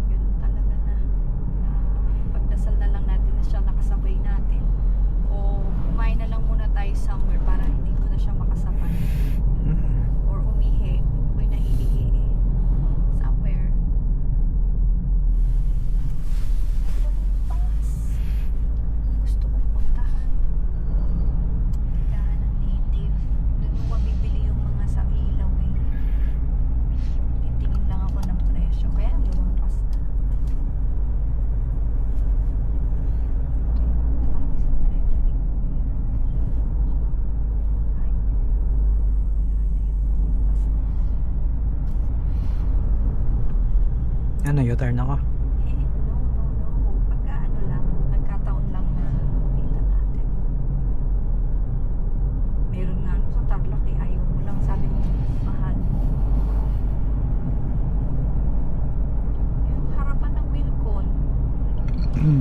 Ganun talaga na. Pagdasal na lang natin na siya nakasabay natin. O kumain na lang muna tayo somewhere para hindi ko na siya makasabay. Or umihi. Ako'y naiihi eh. Somewhere. Gusto kong puntahan. Tindahan ng native. Doon mo mabibili yung mga sa ilaw eh. Titingin lang ako ng presyo. Kaya lumampas na. Ano, U-turn ako? No. Pagka ano lang, nagkataon lang na nakita natin. Meron nga ano sa Tarlac eh, ayaw mo lang, sabi mo, mahal. Yung harapan ng Wilcon,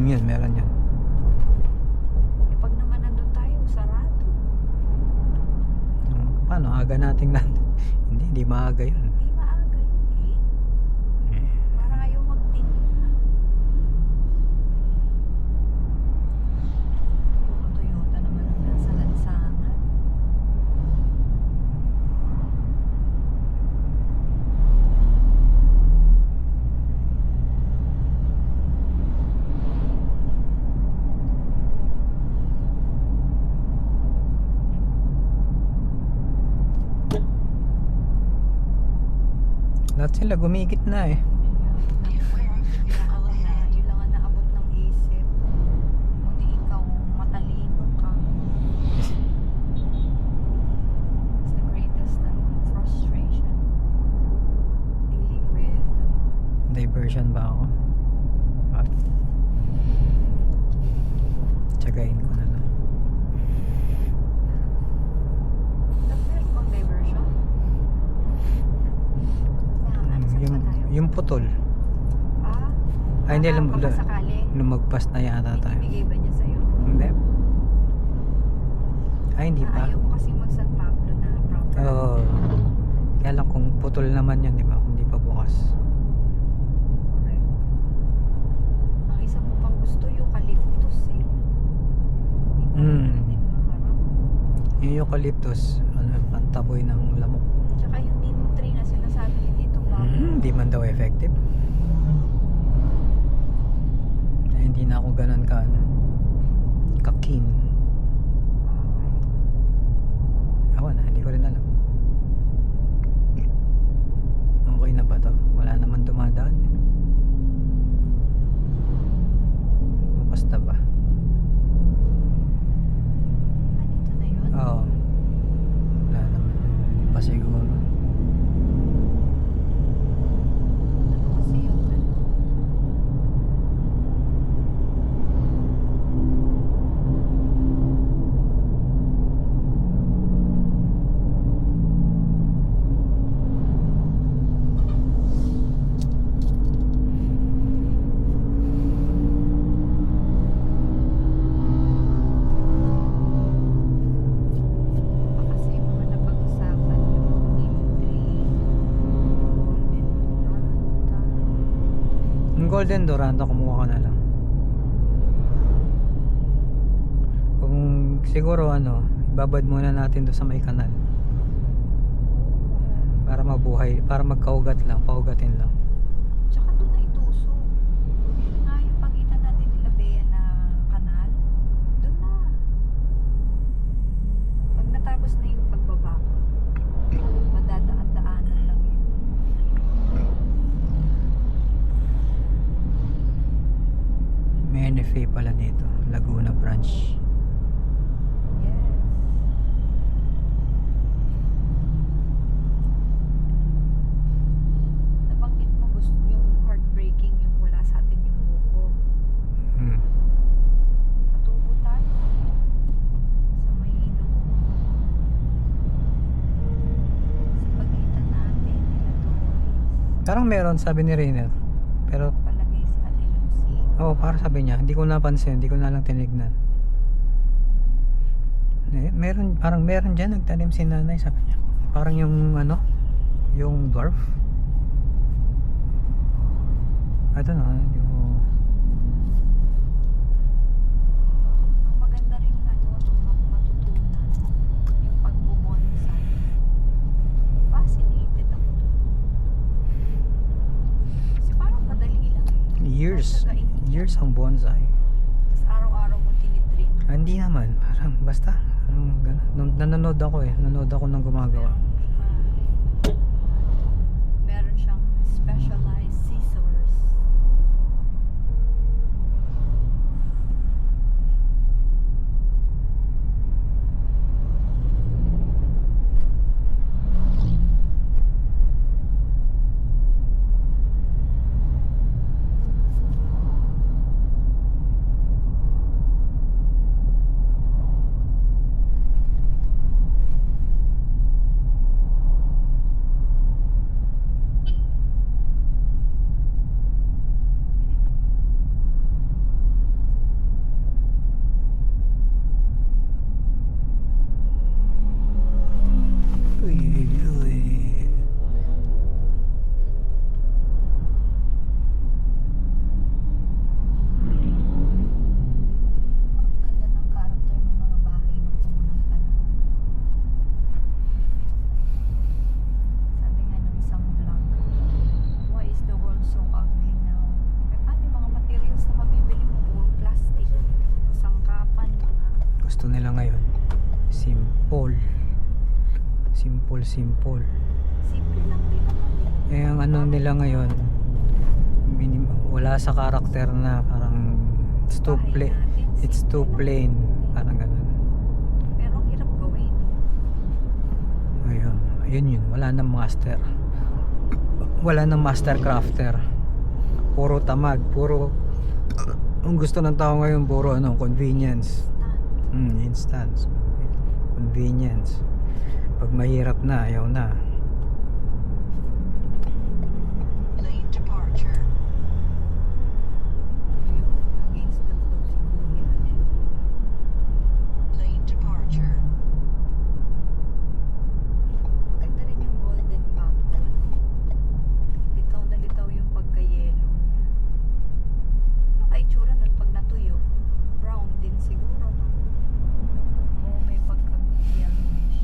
Yan, meron yan. eh pag naman nandun tayo, sarado. Paano? Aga nating hindi maaga yun. Hindi maaga yun eh. Parang ayaw magtinda. Puro Toyota naman ang nasa lansangan. Lahat sila gumigit na eh. Be aware of the vehicle ahead. Yun lang ang naabot ng isip. Buti ikaw, matalino ka. It's the greatest frustration. Dealing with Diversion ba ako? Wag. Tsagain ko na lang. meron bang diversion? Ano saan Yung, ba tayo? yung putol. Ah? Ay, hindi, Papasakali. lumagpas na yata tayo. Ibigay ba niya sa'yo? Hindi. Ay, hindi pa. Ayaw ko kasi mag San Pablo na proper. Oo. Kaya lang kung putol naman yan, di ba? Kung di pa bukas. Correct. Ang isa mo pang gusto eucalyptus eh. Di ba natin maharap? Yung eucalyptus, ano, pantaboy ng lamok. Tsaka yung neem tree na sinasabi ni Tito Bob. Hindi man daw effective. Ay, hindi na ako ganun ka, ano, kakin. Ako na, hindi ko rin alam. Okay na ba to? Wala naman dumadaan eh. Bukas na ba? Dito na yun? Oo. Wala naman. Hindi pa siguro. Ano kasi yung ano? Iba kasi yung mga napag-usapan yung neem tree, golden oranta. Yung Golden Doranta, kumuha ka na lang. Kung siguro ano, ibabad muna natin doon sa may kanal. Para mabuhay, para magkaugat lang, paugatin lang. Tsaka doon na ituso. Yun nga yung pagitan natin nila Bea na kanal. Doon na. Pag natapos na yung pagbabakot, madadaan-daanan lang yun. May NFA pala dito, Laguna branch. Yes. Nabanggit mo gusto yung heartbreaking yung wala sa atin yung buko. Hmm. Patubo tayo sa may ilog. Sa pagitan natin nila Doris. Parang meron, sabi ni Rainer. Pero, Palagay si Ate Lucy. parang sabi niya, hindi ko napansin, hindi ko na lang tinignan. Meron, parang meron dyan, nagtanim si nanay, sabi niya. Parang yung ano, yung dwarf. I don't know, hindi ko... Ang maganda rin matutunan yung pagbubonsai. Fascinated ako doon. Kasi parang madali lang eh. Years ang bonsai. Tapos araw-araw mo tinitrim. Hindi naman, parang basta. Nanonood ako eh, nanonood ako ng gumagawa. Meron siyang specialized scissors. Uy, uy. Ganda ng character ng mga bahay ng unang panahon. Sabi nga ng isang vlog, why is the world so ugly now? Eh, paano yung mga materials na mabibili mo? Puro plastic, sangkapan, mga Gusto nila ngayon, simple. Simple. simple lang din naman eh. Eh, ang ano nila ngayon, wala sa karakter na parang it's too Bahay plain. natin, It's too simple lang. plain. Parang ganun. Pero ang hirap gawin. Ayun. Ayun yun. Wala nang master. Wala nang master crafter. Puro tamad. Puro ang gusto ng tao ngayon puro ano, convenience. Instant. Convenience. Pag mahirap na, ayaw na. Lane departure. Against the flow si Kuya. Lane departure. Maganda rin yung golden bamboo. Litaw na litaw yung pagka-yellow niya. Ano kaya itsura nun pag natuyo? Brown din siguro. No? O may pagka-yellowish.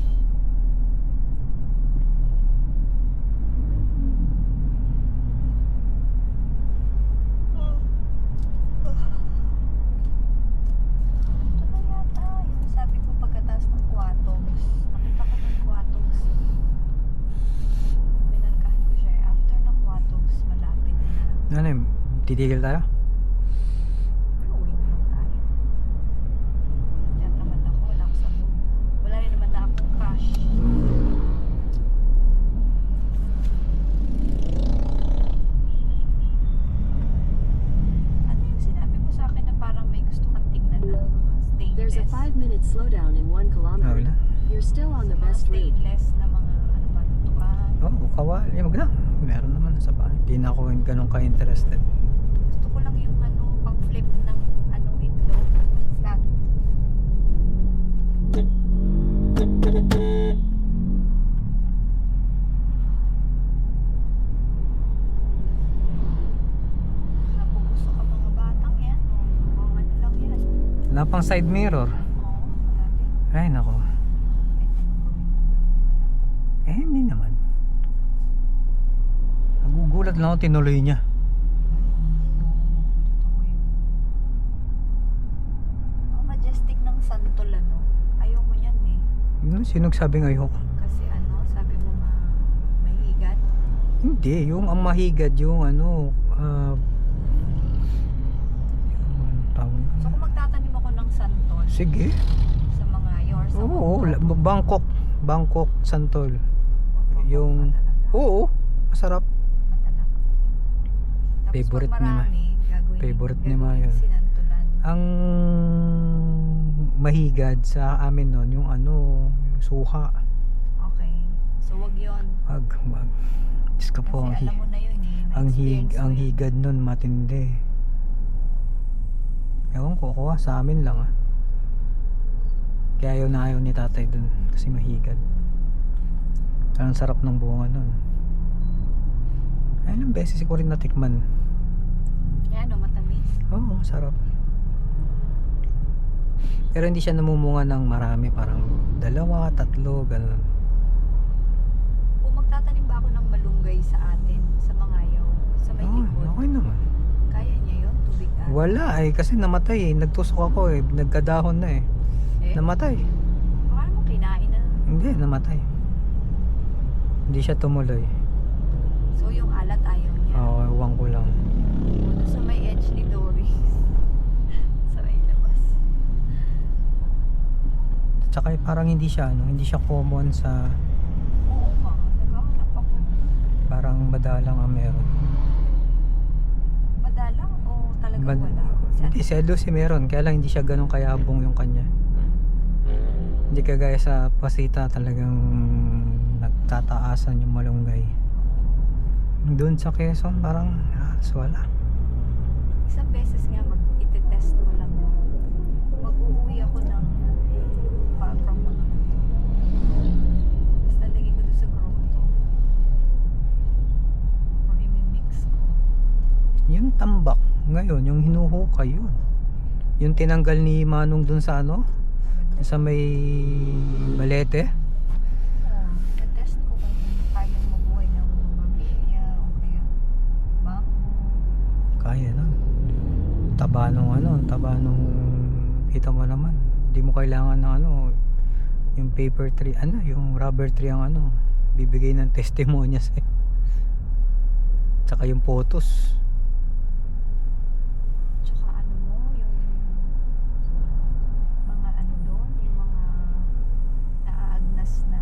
Ito na yata. Yung sabi ko pagkataas ng Quatogs. Nakita ko ng Quatogs. Binangkahan ko siya. After ng Quatogs, malapit na. Ano yun? Titigil tayo? Uwi na lang tayo. Yan naman ako. Wala ako sa mood. Wala rin naman na akong cash. Ano yung sinabi mo sa akin na parang may gusto kang tingnan na mga There's a stainless? 5-minute slowdown in 1 kilometer. Wala. You're still on the Mga best route. stainless na mga ano ba, lutuan. Oo, kawal. Yung maganda. Meron naman sa bahay. Hindi na ako ganun ka-interested. Gusto ko lang yung ano, pang flip ng ano, itlog. Flat. Napupuso ka mga batang yan. O ano lang yan. Wala pang side mirror. Oo, dati. Ay, nako. Eh, hindi naman. Nagugulat lang ako, tinuloy niya. Ang majestic ng Santol, ano? Ayaw mo yan eh. Sino sabi ayoko? Kasi ano, sabi mo mahigat. Hindi, yung ang mahigad, yung ano, yung tawag. So kung magtatanim ako ng Santol Sige. sa mga yours, Oo, Bangkok, Santol. Yung, oo, masarap. Favorite ni Ma. Favorite ni Ma yun. Sinantulan. Ang mahigad sa amin nun, yung ano, yung suha. Okay. So wag yun. Wag. Diyos ko po, Kasi alam mo na yun eh. ang Na-experience mo yun. higad nun matindi. Ewan ko, kuha sa amin lang ah. Kaya ayaw ni tatay dun kasi mahigad. Ang sarap ng bunga nun. Ay, ilang beses ko rin natikman. Kaya ano, matamis. Oo, masarap. Pero hindi siya namumunga ng marami, parang 2, 3, ganun. Kung magtatanim ba ako ng malunggay sa atin, sa Mangayaw, sa may Oo, likod, okay naman. kaya niya yun? Tubig at? Wala kasi namatay eh. Nagtusok ako eh. Nagkadahon na eh. Namatay. Baka naman kinain na. Hindi, namatay. Hindi siya tumuloy. So yung alat ayaw niya. Oo, ewan ko lang. Doon sa may edge ni Doris. Sa may labas. Tsaka parang hindi siya common sa Oo nga, naghahanap ako. parang madalang ang meron. Madalang o talagang Bad- wala? Hindi, si Lucy meron, kaya lang hindi siya ganun kayabong yung kanya. Hindi kagaya sa pasita talagang nagtataasan yung malunggay. Doon sa Quezon parang wala. Isang beses nga mag-ititest ko lang. Mag-uuwi ako ng far from basta lagay ko doon sa grotto. Or i-mix ko. Yung tambak ngayon, yung hinuhukay yun. Yung tinanggal ni Manong dun sa ano? Sa may Balete. Test ko kung kayang mabuhay ng pamilya o kaya bako. Kaya na. Taba nung kita mo naman. Hindi mo kailangan ng ano, yung paper tree, yung rubber tree ang bibigay ng testimonya sa'yo. Tsaka yung photos. Tsaka ano mo, yung mga ano doon, yung mga naaagnas na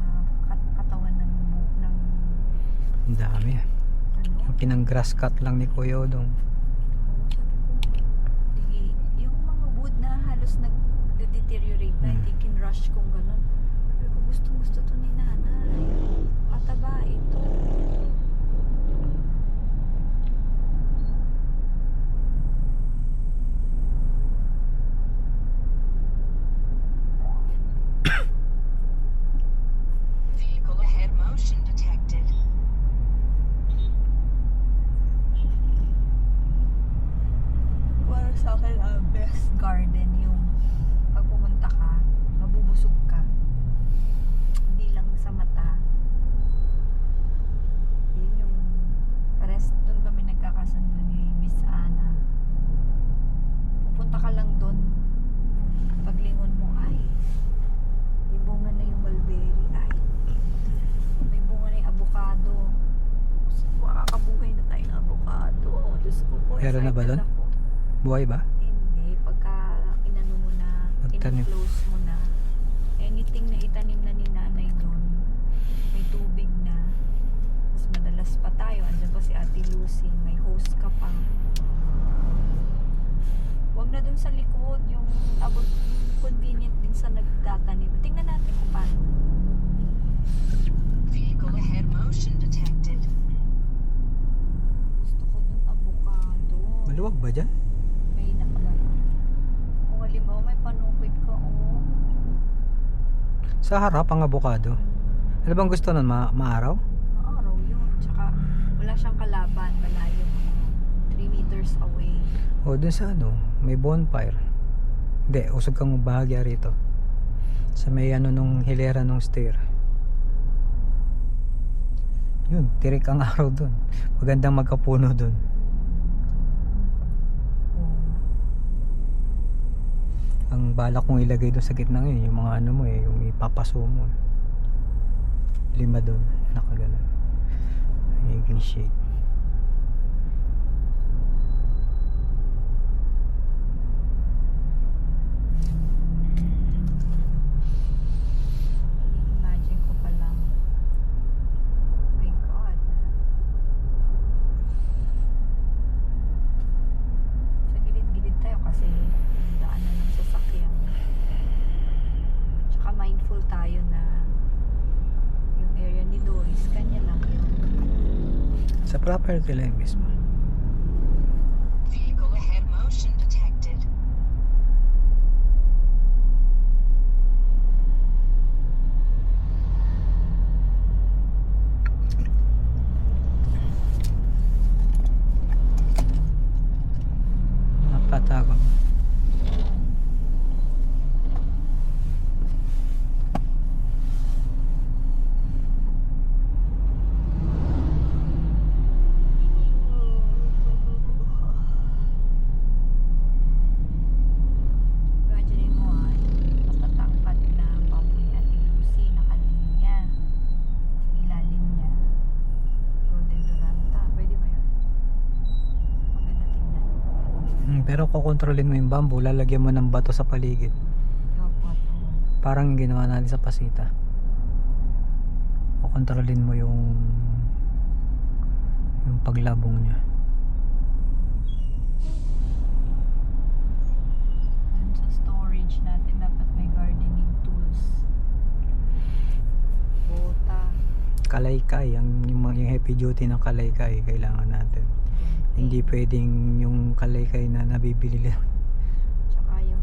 katawan ng ng Ang dami. ano. Yung pinang grass cut lang ni Kuya Odong. Oo, sabi ko, di, yung mga wood na halos nag-deteriorate na, hindi kinrush kung gano'n. Sabi ko, gusto to ni nanay. Pataba ito. Vehicle ahead motion detected. Para sa akin, best garden yung pag pumunta ka, mabubusog ka. Hindi lang sa mata. Yun yung pares doon kami nagkakasundo ni Miss Ana. Pupunta ka lang doon. Paglingon mo, ay, may bunga na yung mulberry. Ay, may bunga na yung avocado. Makakabuhay na tayo ng avocado. Diyos ko po, Meron na ba excited doon? ako. Buhay ba? Hindi, pagka inano mo na, Magtanim. in-close mo na, anything na itanim na ni nanay doon, may tubig na, mas madalas pa tayo, andyan pa si Ate Lucy, may host ka pa. Huwag na doon sa likod, yung abot, yung convenient din sa nagtatanim. Tingnan natin kung paano. Vehicle ahead motion detected. Gusto ko doon avocado. Maluwag ba dyan? May nakala. Kung halimbawa may panukid ka, oh. Sa harap ang avocado. Ano bang gusto nun? Maaraw? Maaraw yun. Tsaka wala siyang kalaban. Malayo. 3 meters away. O dun sa ano, may bonfire. Hindi, usog kang bahagya rito. Sa may ano nung hilera nung stair. Yun, tirik ang araw dun. Magandang magkapuno dun. Ang balak kong ilagay dun sa gitna ngayon, yung mga ano mo yung ipapaso mo. 5 dun, nakaganon. Magiging shade. Imagine ko pa lang. My God. Sa gilid-gilid tayo kasi yung daanan ng sasakyan. Tsaka mindful tayo na yung area ni Doris, kanya lang yun. Sa property line mismo. Vehicle ahead motion detected. Napatago. Imagine mo matatangkad na papo ni Ate Lucy, nakalinya. Ilalim niya. Golden Duranta. Pwede ba yun? Maganda tingnan. Pero kukontrolin mo yung bamboo, lalagyan mo ng bato sa paligid. Dapat. Parang yung ginawa natin sa Pasita. Kukontrolin mo yung paglabong niya. Dun sa storage natin, dapat may gardening tools. Bota. Kalaykay, yung heavy duty ng kalaykay kailangan natin. Hindi pwedeng yung kalaykay na nabibili lang. Tsaka yung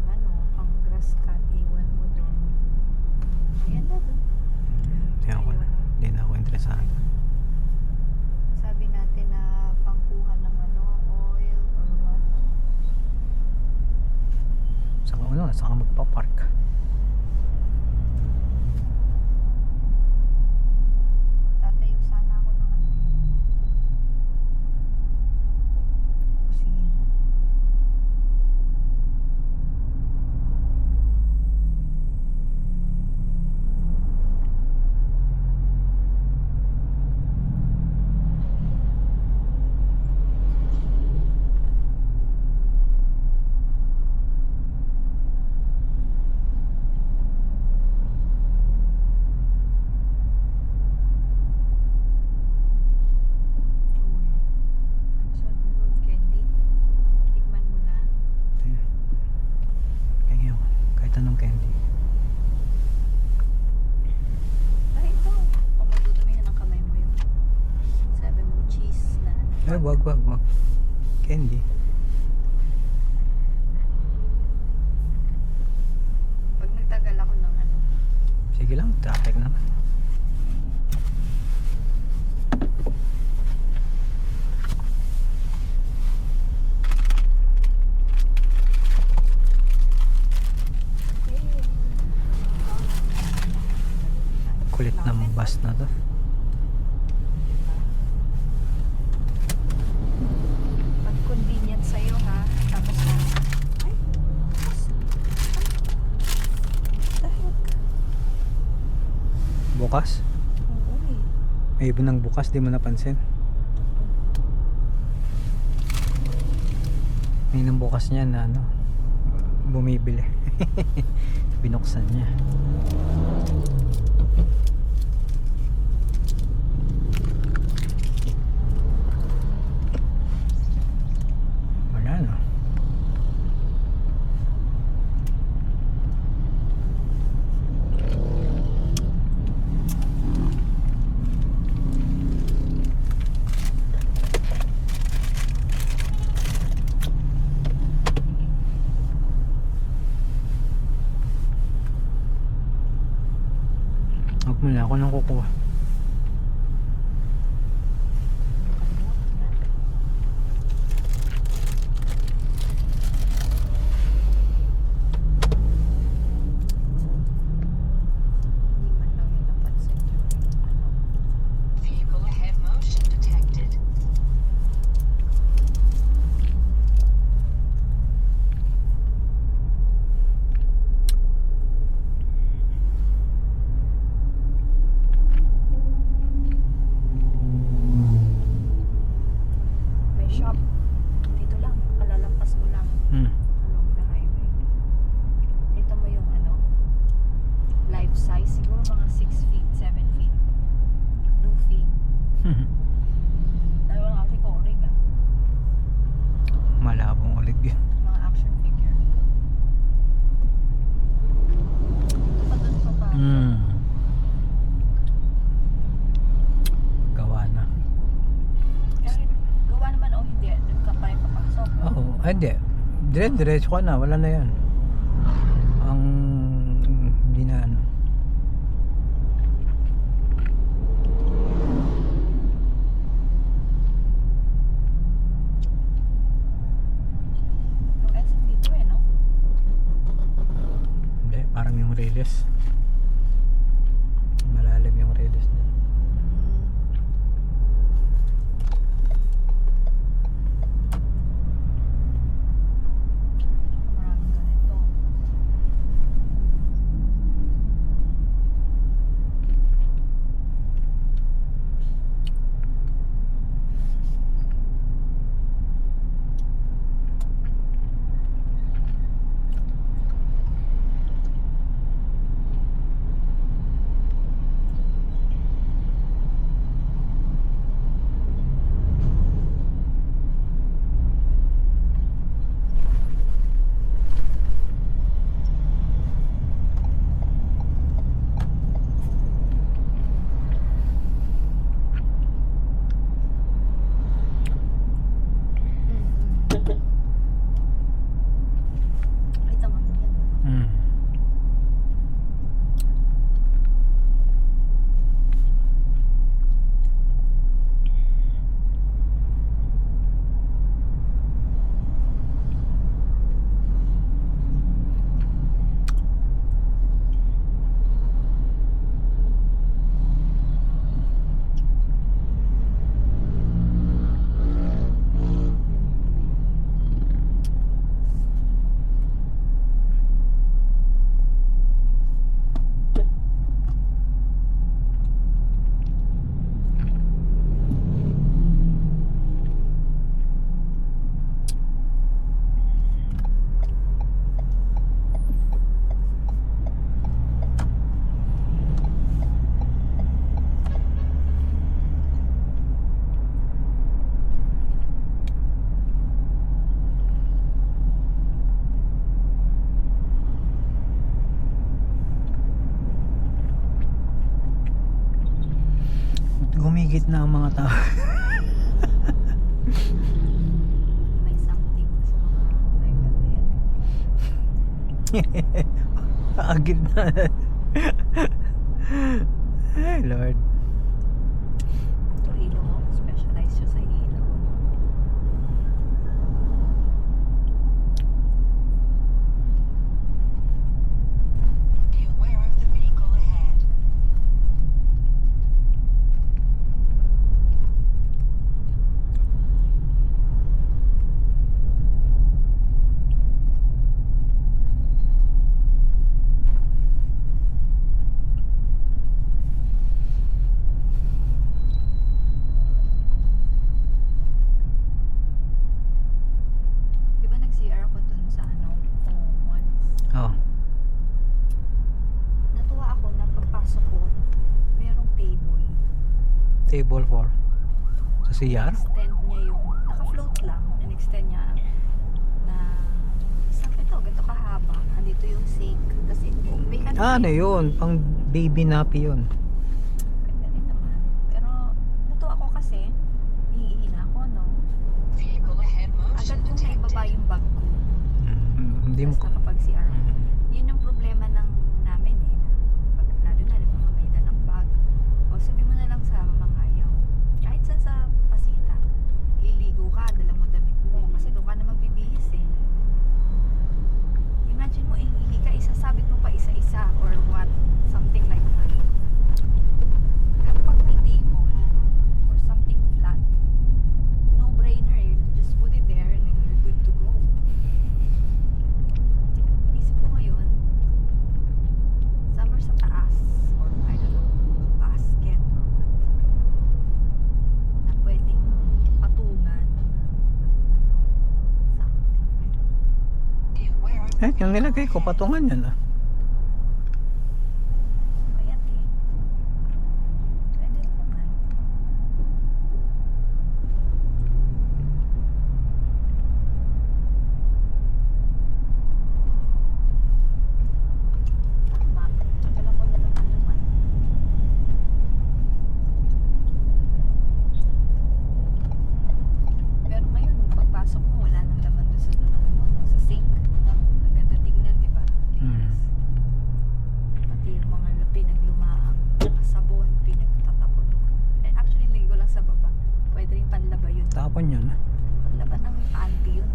pang grass cut, iwan mo dun. Ayan na dun. Hindi na ako interesado. Sabi natin na pangkuha ng oil or what. Saka magpa-park. Tatayo sana ako ng kusina. wag. Candy. Pag nagtagal ako ng ano, Sige lang, traffic naman. Kulit ng bus na to. pag convenient sa'yo ha, tapos na, ay, dahil Bukas? oo eh. May iba ng bukas, di mo napansin. May nang bukas niya na ano, bumibili. Binuksan niya. Wala no. Huwag mo na ako nang kukuha. Hindi man lang yun napansin yung ano. Vehicle ahead motion detected. May shop. Dito lang, kalalampas mo lang along the highway. Dito mo yung ano, life size, siguro mga 6 feet, 7 feet. Luffy. Dahil wala kasi korig ah. Malabong ulit yun. Mga action figure. Ito pa dun pa pa. Gawa na. Kahit gawa naman o hindi, dun ka pa rin papasok. Oo, ay hindi. Diretso ka na, wala na yan. Ang hindi na ano. Yung SM dito eh, no? Hindi, parang yung release. Malalim yung release niya. Maraming ganito. Ay, tama yan. Gumigit na ang mga tao. Agad na. Ay, Lord. Ito ilaw mo. Specialize siya sa ilaw. Be aware of the vehicle ahead. Di ba nag-CR ako dun sa ano? Once. Oh. Natuwa ako na pagpasok ko, merong table. Table 4. Sa CR? Extend niya yung, naka-float lang. In-extend niya na, isang ito, ganito kahaba. Andito yung sink. Kasi, may ano. Ano yun? Pang baby nappy yun. Pwede rin naman. Pero, natuwa ako kasi, hihihi na ako, no? Vehicle ahead motion Agad kong naibaba detected. yung bag ko. Hindi mo. Tapos nakapag-CR. Yun yung problema namin eh. Pag, lalo na yung mga may dalang bag. O sabi mo na lang sa mangayaw. Kahit saan sa pasita, liligo ka, dala mo damit mo. Kasi doon ka na magbibihis eh. Imagine mo, ihihi ka, isasabit mo pa isa-isa or what. Something like that. Pero pag may table or something flat, no brainer eh. Just put it there and then you're good to go. Inisip ko ngayon, somewhere sa taas or I don't know, basket or what, na pwedeng patungan something, I don't know. Be aware of Eh, yung nilagay ko, patungan yun ah. Payat eh. Pwede rin naman. Tama. Alam ko na naman. Pero ngayon, pagpasok mo, wala nang laman doon sa sa sink. Ang ganda tingnan, di ba? Hmm. Pati yung mga pinaglumaang mga sabon, pinagtatapon. Eh, actually, lagay ko lang sa baba. Pwede rin panlaba yun. Tapon yun. Panlaba ng panty yun.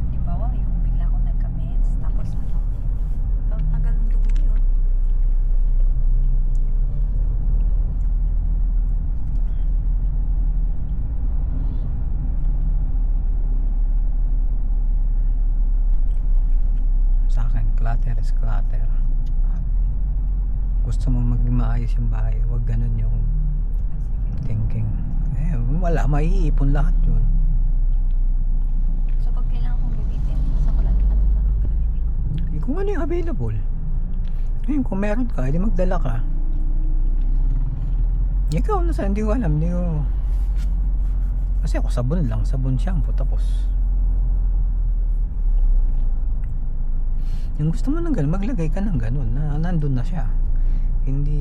Halimbawa, yung bigla akong nagka-mens, tapos ano, tanggal ng dugo yun. Sa akin, clutter is clutter. Gusto mo maging maayos yung bahay, huwag ganun yung thinking. Eh, wala, maiipon lahat yun. So, pag kailangan kong gamitin, sa ko lang, ano lang ang gamitin ko. Eh, kung ano yung available. Ngayon, kung meron ka, edi magdala ka. Ikaw, nasa, hindi ko alam, hindi ko... Kasi ako sabon lang, sabon shampoo, tapos... Yung gusto mo ng ganun, maglagay ka ng ganun, na nandun na siya. Hindi...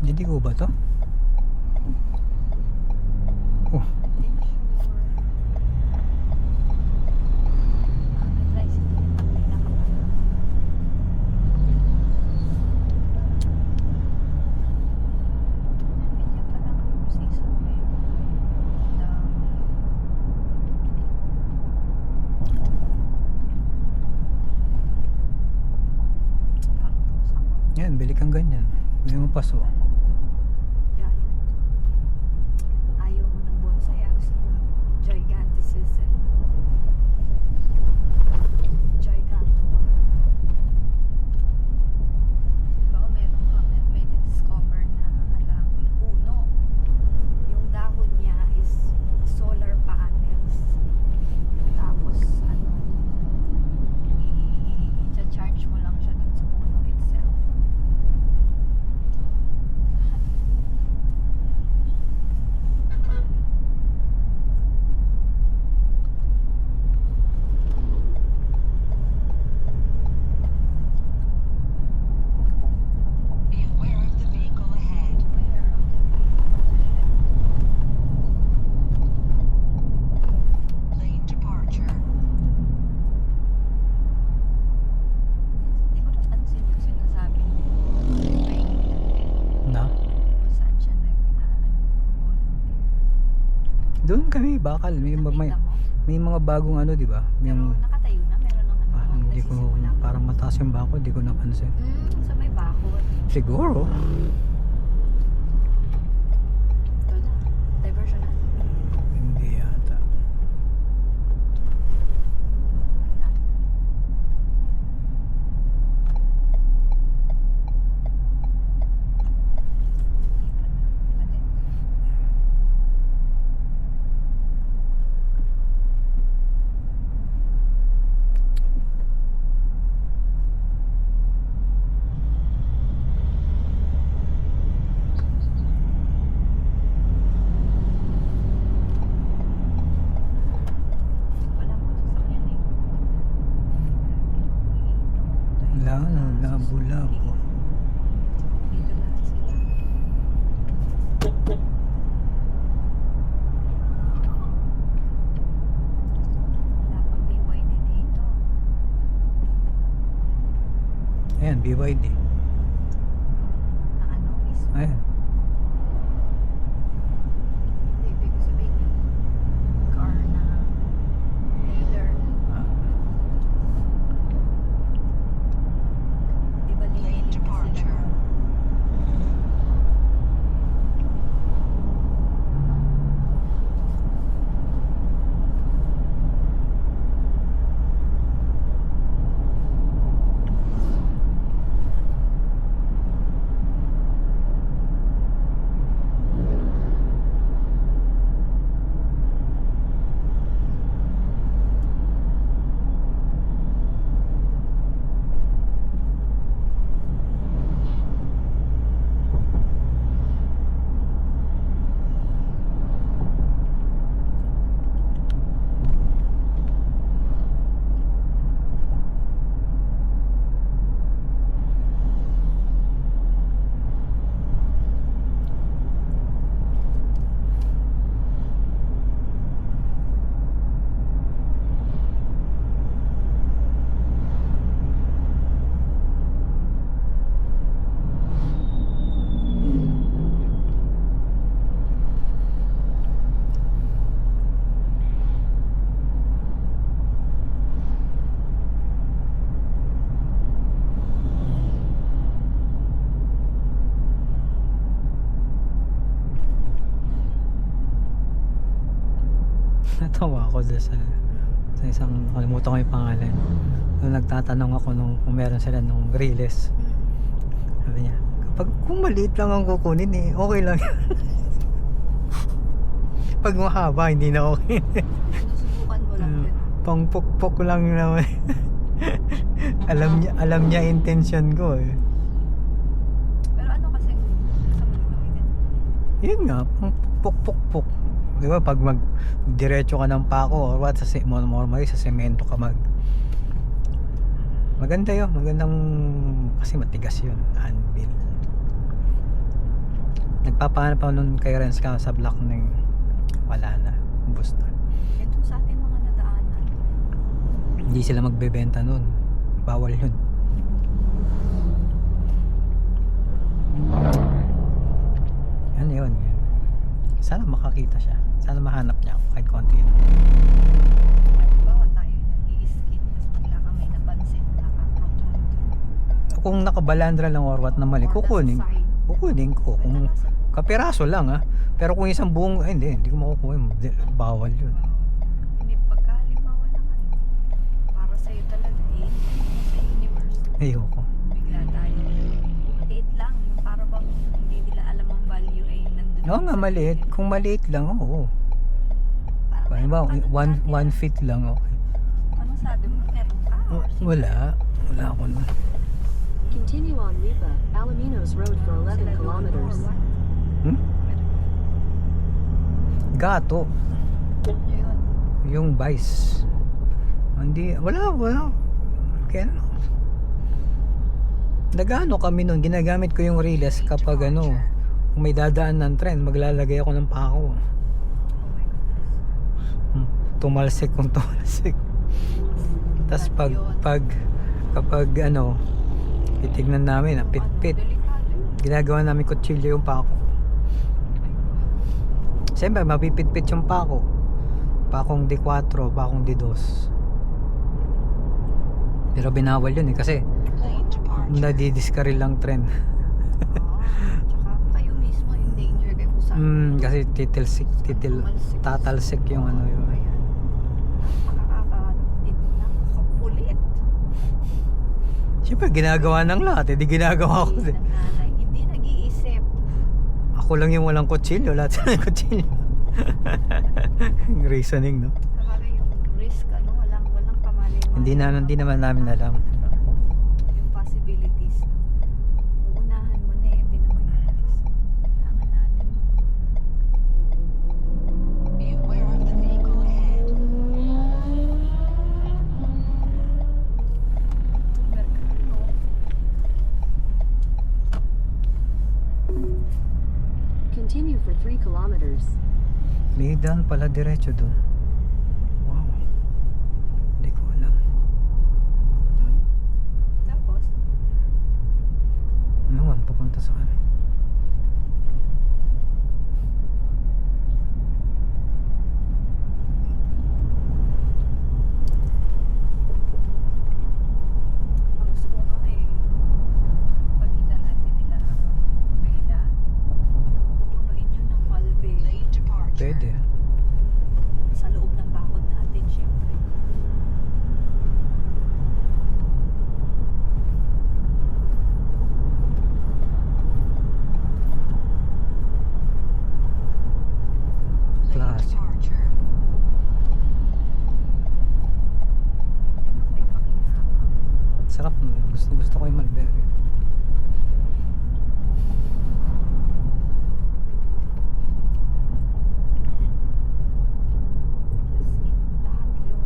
Hindi ko ba to? Oh, bili kang ganyan. Bili mo paso. Giant. Ayaw mo ng bonsai. Gusto mo giganticism. Gigantor. Baka meron ka may discover na alam, puno. Yung dahon niya is solar panels. Tapos ano, i-charge mo lang siya dun sa puno itself. Be aware of the vehicle ahead. Lane departure. Hindi ko napansin yung sinasabi niya. Na? Kung saan siya nag-volunteer. Doon kami, bakal. May Nakita mo? mga bagong ano, di ba? Pero Yung nakatayo na, meron ng ano. parang hindi ko, nagsisimula. parang mataas yung bako, di ko napansin. Sa may bakod. Siguro. Ito na. Diversion na. Hindi yata. Mali. Wala mo sasakyan eh. Wala na, labo-labo. Dito lahat sila. Wala pang BYD dito. Ayan, BYD. Na ano mismo. Ayan. Hindi, ibig sabihin yung car na dealer. Ah, Di ba Lane linis departure. sila? natawa ako dyan sa isang, kalimutan ko yung pangalan. Nung nagtatanong ako kung meron sila nung Riles. Sabi niya, kung maliit lang ang kukunin eh, okay lang. Pag mahaba, hindi na okay. Sinusubukan mo lang yun. Pangpukpok lang naman. alam niya intention ko eh. Pero ano kasi gusto mo gamitin? Yun nga, pangpukpok. Di ba pag diretso ka ng pako or what, normally sa semento ka maganda yun, magandang, kasi matigas yun, anvil. Nagpapahanap ako nun kay Renz ka sa block na yung wala na, ubos na. Ito sa ating mga nadaanan. Hindi sila magbebenta nun, bawal yun. Ano yun, sana makakita siya, sana mahanap niya ako kahit konti lang. Halimbawa tayo nag-i-skid tapos bigla kang may napansin na protrude. Ako kung nakabalandra lang or what na mali, kukunin. Kukunin ko kung kapiraso lang Pero kung isang buong, hindi ko makukuha. Bawal yun. Hindi, pagka halimbawa naman, para sa'yo talaga sa universe, Ayoko. bigla tayo. Maliit lang, yung para bang hindi nila alam ang value ay nandun. Oo nga, sa maliit. ganyan. Kung maliit lang, oo. Parang Ba, meron ka nun one dati, feet lang, okay. Anong sabi mo? Meron ka? Or Wala ako nun. Continue on Lipa, Alaminos Road for 11 kilometers. Hmm? Gato. Yun. Yung vice. Hindi, wala. Kaya ano. Nagano kami nun, ginagamit ko yung relays kapag kung may dadaan ng tren, maglalagay ako ng pako. Oh my goodness. Tumalsik kung tumalsik. Tapos kapag titignan namin, pit-pit. Delikado yun. Ginagawa namin kutsilyo yung pako. Siyempre, mapipit-pit yung pako. Pakong D4, pakong D2. Pero binawal yun kasi Lane departure. nadidiskaril lang tren. Tsaka kayo mismo in danger kayo kung saan. Kasi tatalsik yung yun. Ayan. Nakakapulit. Siyempre, ginagawa ng lahat. Di ginagawa ko. Ng nanay, hindi nag-iisip. Ako lang yung walang kutsilyo. Lahat sila yung kutsilyo. Reasoning, no? Kapag yung risk, walang pamalimang. Hindi naman namin alam. Yung possibilities. Uunahan mo na hindi naman yung risk. Kailangan natin. Be aware of the vehicle ahead. Continue for 3 kilometers. May daan pala diretso dun. Wow. Hindi ko alam. Tapos, Naman, papunta sa kanan. ang gusto ko nga pagitan natin nila Bella. Pupunuin yun ng Malbe. Lane departure. Pwede. Sa loob ng bakod natin, syempre. Lane Classic. departure. May pakinabang. Sarap. Gusto ko yung Mulberry. Just in lahat yun.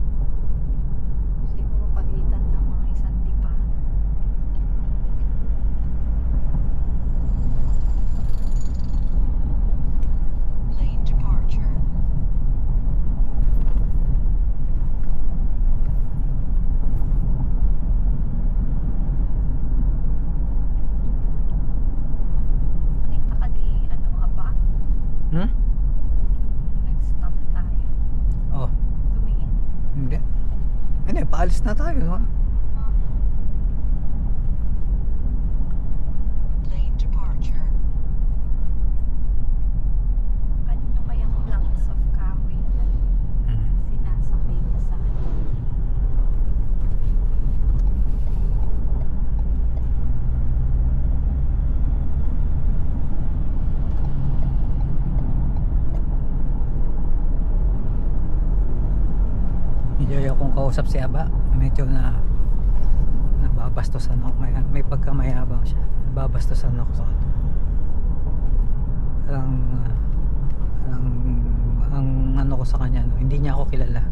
Siguro pagitan ng mga isang tipa. Lane departure. Nakita ka di, aba? Hmm? Nag-stop tayo. Oh, Tumingin. hindi. Hindi, paalis na tayo, no? Lane departure. Kanino kayang planks of kahoy na sinasakay na sa Hindi akong kausap si Aba. Medyo nababastusan ako. May pagkamayabang siya. Nababastusan ako sa kanya. Ang ano ko sa kanya, hindi niya ako kilala.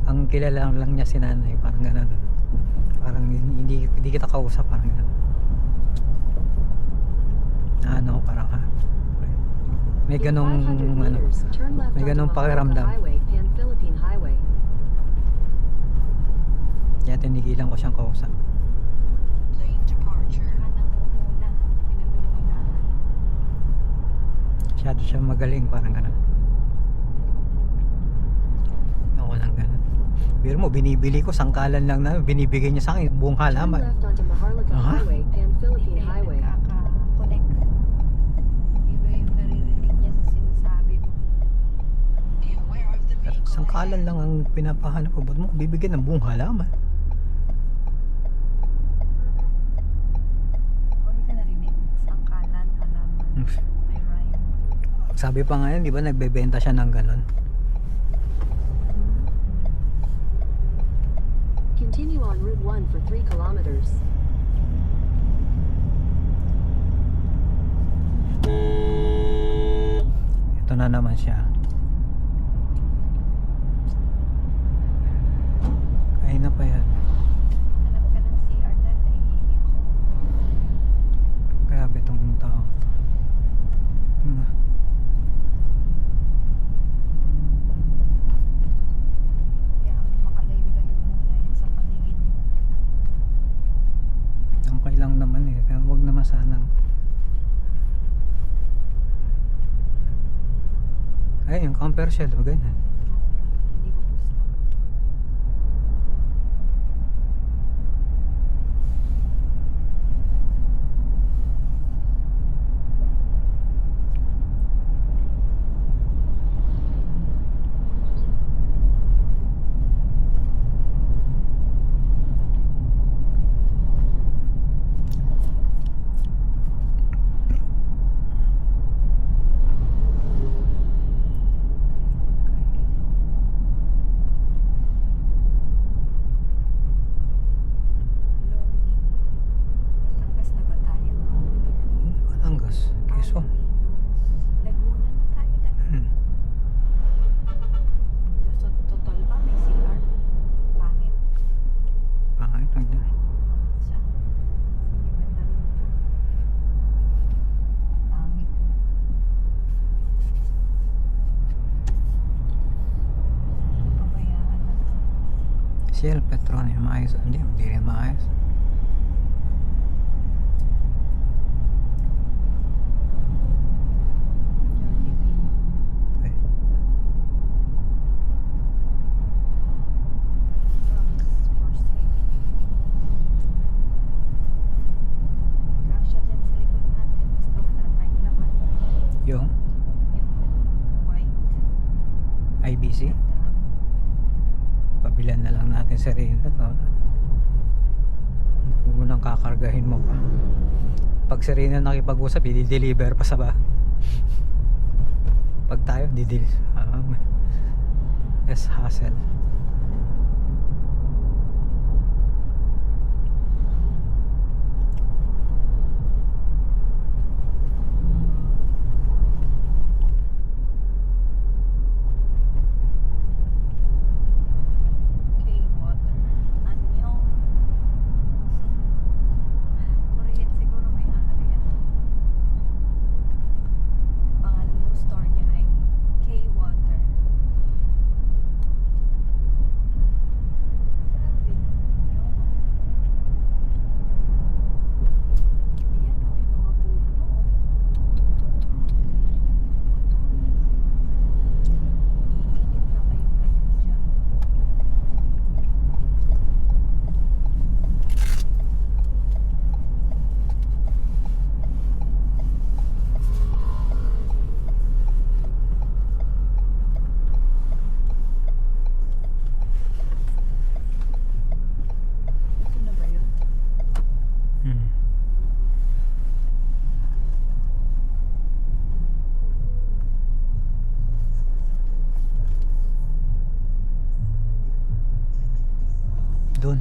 Ang kilala lang niya si nanay. Parang ganun. Parang hindi kita kausap. Parang ganun. Parang may In ganong 500 meters, turn left may onto ganong Maharlika pakiramdam. Highway, Pan-Philippine Highway. Kaya tinigilan ko siyang kausap. Lane departure. nanguhuna. Pinangungunahan. Masyado siya magaling, parang ganun. Ako lang ganun. Pero mo, binibili ko, sangkalan lang na, binibigay niya sa akin, buong Turn halaman. left onto Maharlika Aha. Highway, Pan-Philippine Hindi kayo Highway. nagkaka-connect. Iba yung naririnig niya sa sinasabi mo. Be aware of the Pero vehicle sangkalan ahead. lang ang pinapahanap ko, ba't mo ko bibigyan ng buong halaman? O hindi ka narinig? Sangkalan, halaman, may rhyme. Sabi pa nga yan, di ba, nagbebenta siya ng ganon. Continue on Route 1 for 3 kilometers. Ito na naman siya. Kaya na pa yan. Hanap ka ng CR dad, naihihi ako. Grabe itong tao. Hmm. Kaya ang makalayo-layo muna yan sa paningin mo. Okay lang naman eh. Pero wag naman sanang. Ay, yung camper shell, o ganyan. Hindi ko gusto. Lonely. Batangas na ba tayo? Batangas, Quezon. Laguna na tayo dahil. Hmm. Sa total ba may CR? Pangit Pangit, wag na. siya. Sige ba na? Pangit. Pabayaan na to. Shell, Petron, yung maayos. Hindi rin maayos. Jollibee. Okay. Drugs for sale. Kasya dyan sa likod natin. Basta wala tayong laman. Yung Yung white IBC, drum. pabilan na lang natin sa rin. Huwag mo nang kakargahin mo pa. Pag si Rina nakipag-usap, i-deliver pa sa ba? Pag tayo, less hassle. K-Water. Anyong. Korean siguro may ano yan. Pangalan ng store niya ay K-Water. Grabe naman yun. Ayan o, yung mga puno. Iinit na kayong ganyan dyan. Ito na ba yun? Hmm. Doon.